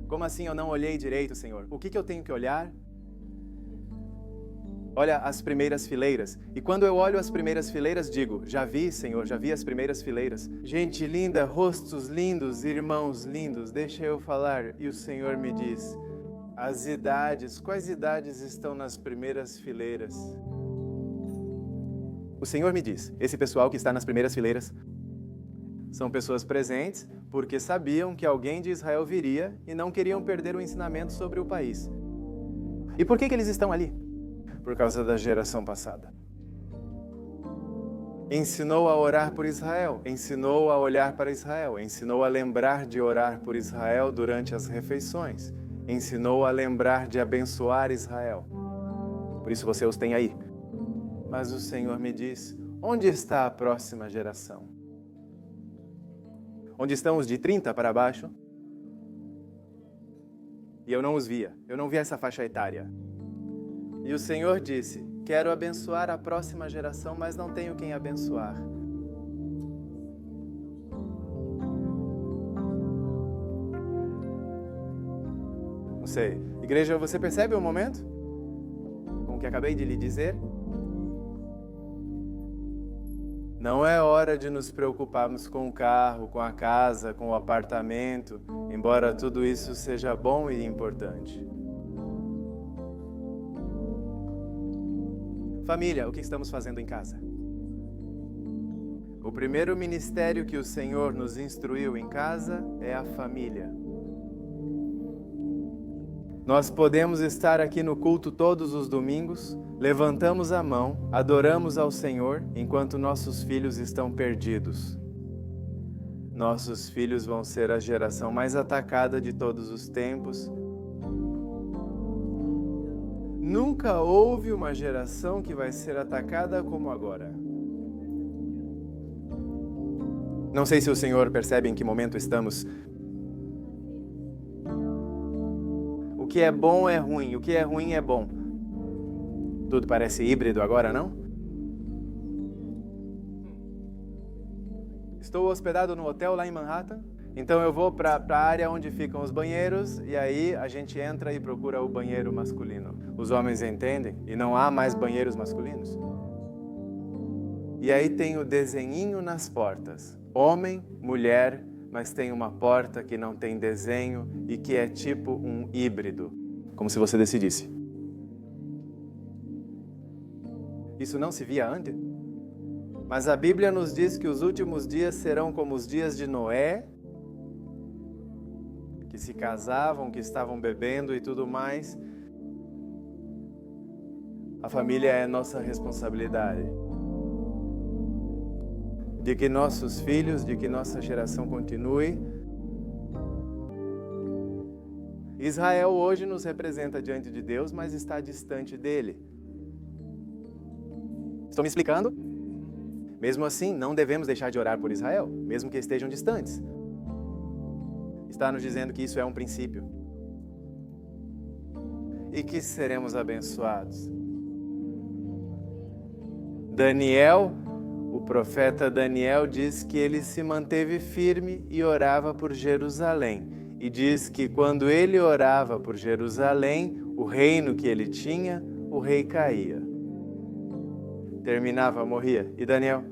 Como assim eu não olhei direito, Senhor? O que eu tenho que olhar? Olha as primeiras fileiras. E quando eu olho as primeiras fileiras, digo: já vi, Senhor, já vi as primeiras fileiras. Gente linda, rostos lindos, irmãos lindos, deixa eu falar. E o Senhor me diz: as idades, quais idades estão nas primeiras fileiras? O Senhor me diz: esse pessoal que está nas primeiras fileiras são pessoas presentes porque sabiam que alguém de Israel viria e não queriam perder o ensinamento sobre o país. E por que eles estão ali? Por causa da geração passada. Ensinou a orar por Israel, ensinou a olhar para Israel, ensinou a lembrar de orar por Israel durante as refeições, ensinou a lembrar de abençoar Israel. Por isso você os tem aí. Mas o Senhor me diz: onde está a próxima geração? Onde estão os de 30 para baixo? E eu não os via, eu não via essa faixa etária. E o Senhor disse: quero abençoar a próxima geração, mas não tenho quem abençoar. Não sei. Igreja, você percebe o momento? Com o que acabei de lhe dizer? Não é hora de nos preocuparmos com o carro, com a casa, com o apartamento, embora tudo isso seja bom e importante. Família, o que estamos fazendo em casa? O primeiro ministério que o Senhor nos instruiu em casa é a família. Nós podemos estar aqui no culto todos os domingos, levantamos a mão, adoramos ao Senhor, enquanto nossos filhos estão perdidos. Nossos filhos vão ser a geração mais atacada de todos os tempos. Nunca houve uma geração que vai ser atacada como agora. Não sei se o Senhor percebe em que momento estamos. O que é bom é ruim, o que é ruim é bom. Tudo parece híbrido agora, não? Estou hospedado no hotel lá em Manhattan, então eu vou para a área onde ficam os banheiros e aí a gente entra e procura o banheiro masculino. Os homens entendem e não há mais banheiros masculinos. E aí tem o desenhinho nas portas. Homem, mulher, mas tem uma porta que não tem desenho e que é tipo um híbrido. Como se você decidisse. Isso não se via antes? Mas a Bíblia nos diz que os últimos dias serão como os dias de Noé, que se casavam, que estavam bebendo e tudo mais. A família é nossa responsabilidade. De que nossos filhos, de que nossa geração continue. Israel hoje nos representa diante de Deus, mas está distante dele. Estou me explicando? Mesmo assim, não devemos deixar de orar por Israel, mesmo que estejam distantes. Está nos dizendo que isso é um princípio. E que seremos abençoados. Daniel, o profeta Daniel diz que ele se manteve firme e orava por Jerusalém. E diz que quando ele orava por Jerusalém, o reino que ele tinha, o rei caía. Terminava, morria. E Daniel?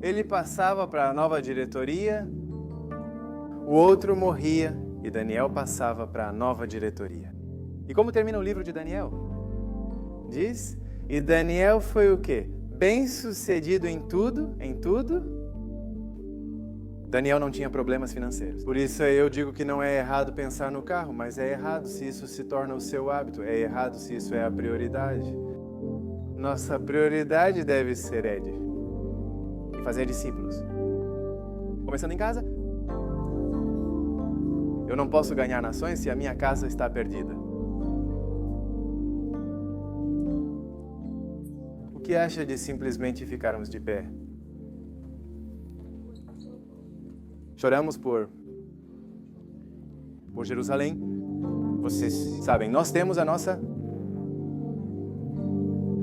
Ele passava para a nova diretoria, o outro morria e Daniel passava para a nova diretoria. E como termina o livro de Daniel? Diz, e Daniel foi o quê? Bem-sucedido em tudo, em tudo. Daniel não tinha problemas financeiros. Por isso eu digo que não é errado pensar no carro, mas é errado se isso se torna o seu hábito, é errado se isso é a prioridade. Nossa prioridade deve ser, Ed, e fazer discípulos. Começando em casa. Eu não posso ganhar nações se a minha casa está perdida. O que acha de simplesmente ficarmos de pé? Choramos por Jerusalém. Vocês sabem, nós temos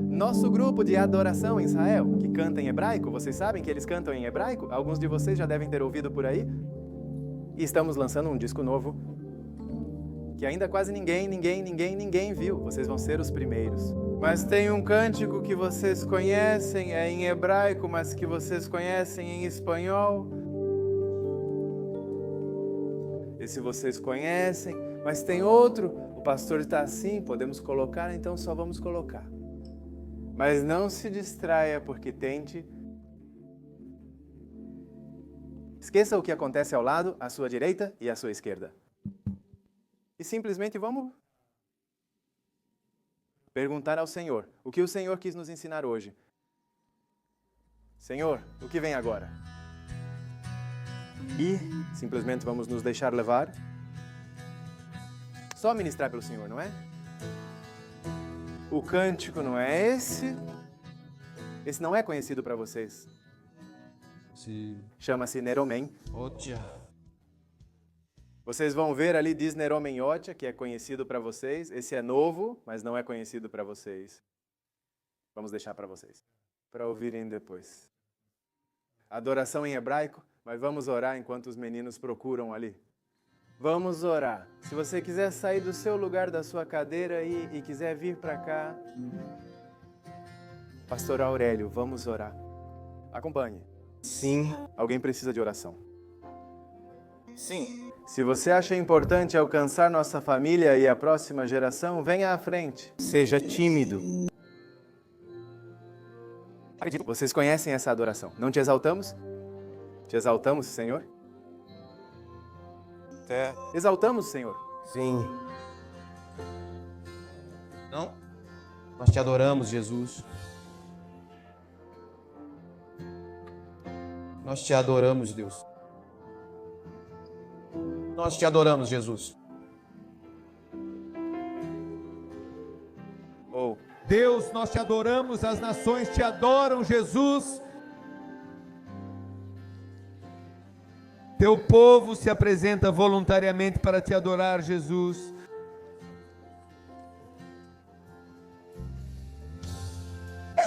nosso grupo de adoração em Israel, que canta em hebraico. Vocês sabem que eles cantam em hebraico? Alguns de vocês já devem ter ouvido por aí. E estamos lançando um disco novo que ainda quase ninguém viu. Vocês vão ser os primeiros. Mas tem um cântico que vocês conhecem, é em hebraico, mas que vocês conhecem em espanhol. Esse vocês conhecem, mas tem outro. O pastor está assim, podemos colocar, então só vamos colocar. Mas não se distraia, porque tente. Esqueça o que acontece ao lado, à sua direita e à sua esquerda. E simplesmente vamos perguntar ao Senhor. O que o Senhor quis nos ensinar hoje? Senhor, o que vem agora? E simplesmente vamos nos deixar levar. Só ministrar pelo Senhor, não é? O cântico não é esse. Esse não é conhecido para vocês. Sim. Chama-se Neromen. Otia. Vocês vão ver ali, diz Neromen Otia, que é conhecido para vocês. Esse é novo, mas não é conhecido para vocês. Vamos deixar para vocês, para ouvirem depois. Adoração em hebraico, mas vamos orar enquanto os meninos procuram ali. Vamos orar. Se você quiser sair do seu lugar, da sua cadeira e quiser vir para cá, Pastor Aurélio, vamos orar. Acompanhe. Sim. Alguém precisa de oração. Sim. Se você acha importante alcançar nossa família e a próxima geração, venha à frente. Seja tímido. Vocês conhecem essa adoração? Não te exaltamos? Te exaltamos, Senhor? É. Exaltamos, Senhor. Sim. Não? Nós te adoramos, Jesus. Nós te adoramos, Deus. Nós te adoramos, Jesus. Ou, Deus, nós te adoramos, as nações te adoram, Jesus. Teu povo se apresenta voluntariamente para te adorar, Jesus.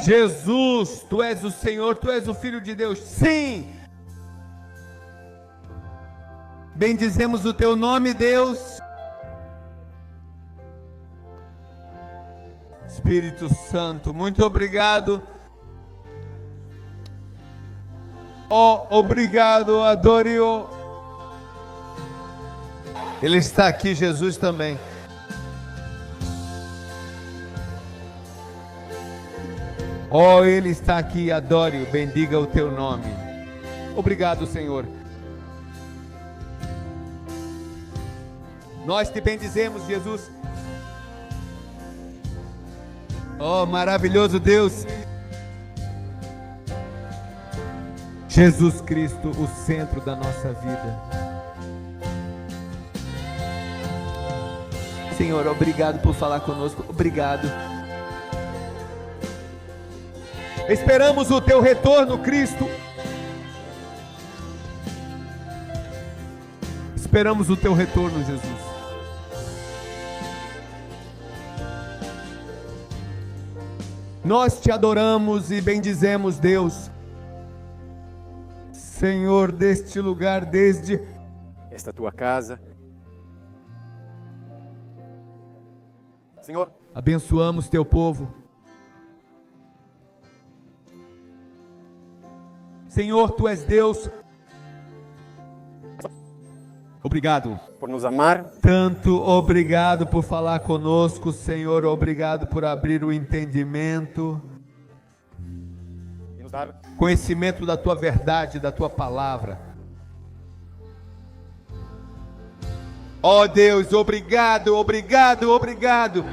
Jesus, tu és o Senhor, tu és o Filho de Deus. Sim! Bendizemos o teu nome, Deus. Espírito Santo, muito obrigado. Obrigado, adore-o. Ele está aqui, Jesus também. Ele está aqui, adore-o, bendiga o teu nome. Obrigado, Senhor. Nós te bendizemos, Jesus. Maravilhoso Deus. Jesus Cristo, o centro da nossa vida. Senhor, obrigado por falar conosco. Obrigado. Esperamos o teu retorno, Cristo. Esperamos o teu retorno, Jesus. Nós te adoramos e bendizemos, Deus. Senhor, deste lugar, desde esta tua casa. Senhor, abençoamos teu povo. Senhor, tu és Deus. Obrigado por nos amar. tanto, obrigado por falar conosco, Senhor, obrigado por abrir o entendimento, E nos dar conhecimento da tua verdade, da tua palavra. Deus, obrigado, obrigado, obrigado.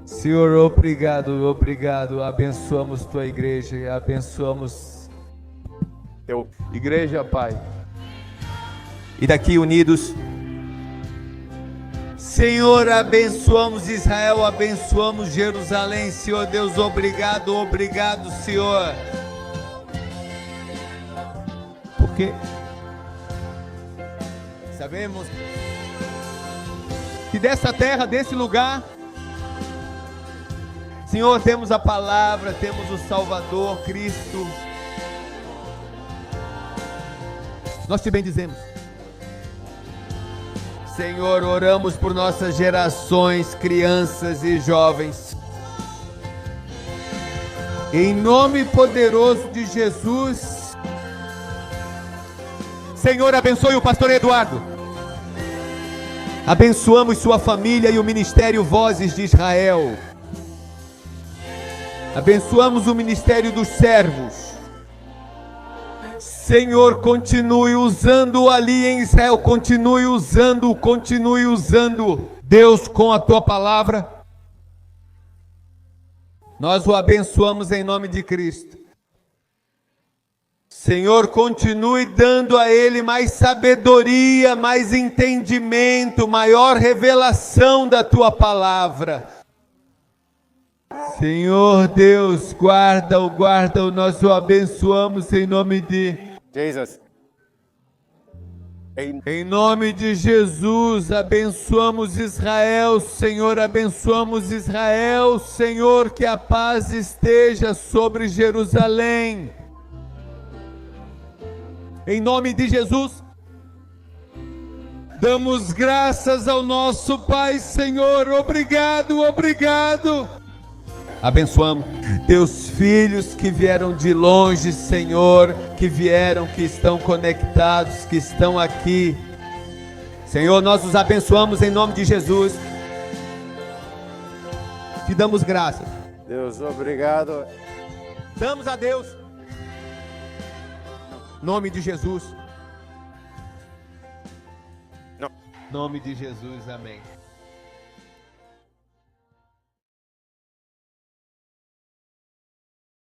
Senhor, obrigado, obrigado. Abençoamos tua igreja, abençoamos teu igreja, Pai. E daqui unidos, Senhor, abençoamos Israel, abençoamos Jerusalém, Senhor Deus, obrigado, obrigado, Senhor. Porque sabemos que dessa terra, desse lugar, Senhor, temos a palavra, temos o Salvador, Cristo. Nós te bendizemos. Senhor, oramos por nossas gerações, crianças e jovens. Em nome poderoso de Jesus. Senhor, abençoe o pastor Eduardo. Abençoamos sua família e o ministério Vozes de Israel. Abençoamos o ministério dos servos. Senhor, continue usando ali em Israel, continue usando, Deus, com a tua palavra. Nós o abençoamos em nome de Cristo. Senhor, continue dando a ele mais sabedoria, mais entendimento, maior revelação da tua palavra. Senhor Deus, guarda-o, nós o abençoamos em nome de... Jesus. Em nome de Jesus, abençoamos Israel, Senhor, abençoamos Israel, Senhor, que a paz esteja sobre Jerusalém. Em nome de Jesus, damos graças ao nosso Pai, Senhor, obrigado, obrigado. Abençoamos teus filhos que vieram de longe, Senhor, que vieram, que estão conectados, que estão aqui. Senhor, nós os abençoamos em nome de Jesus. Te damos graças. Deus, obrigado. Damos a Deus. Nome de Jesus. Não. Nome de Jesus, amém.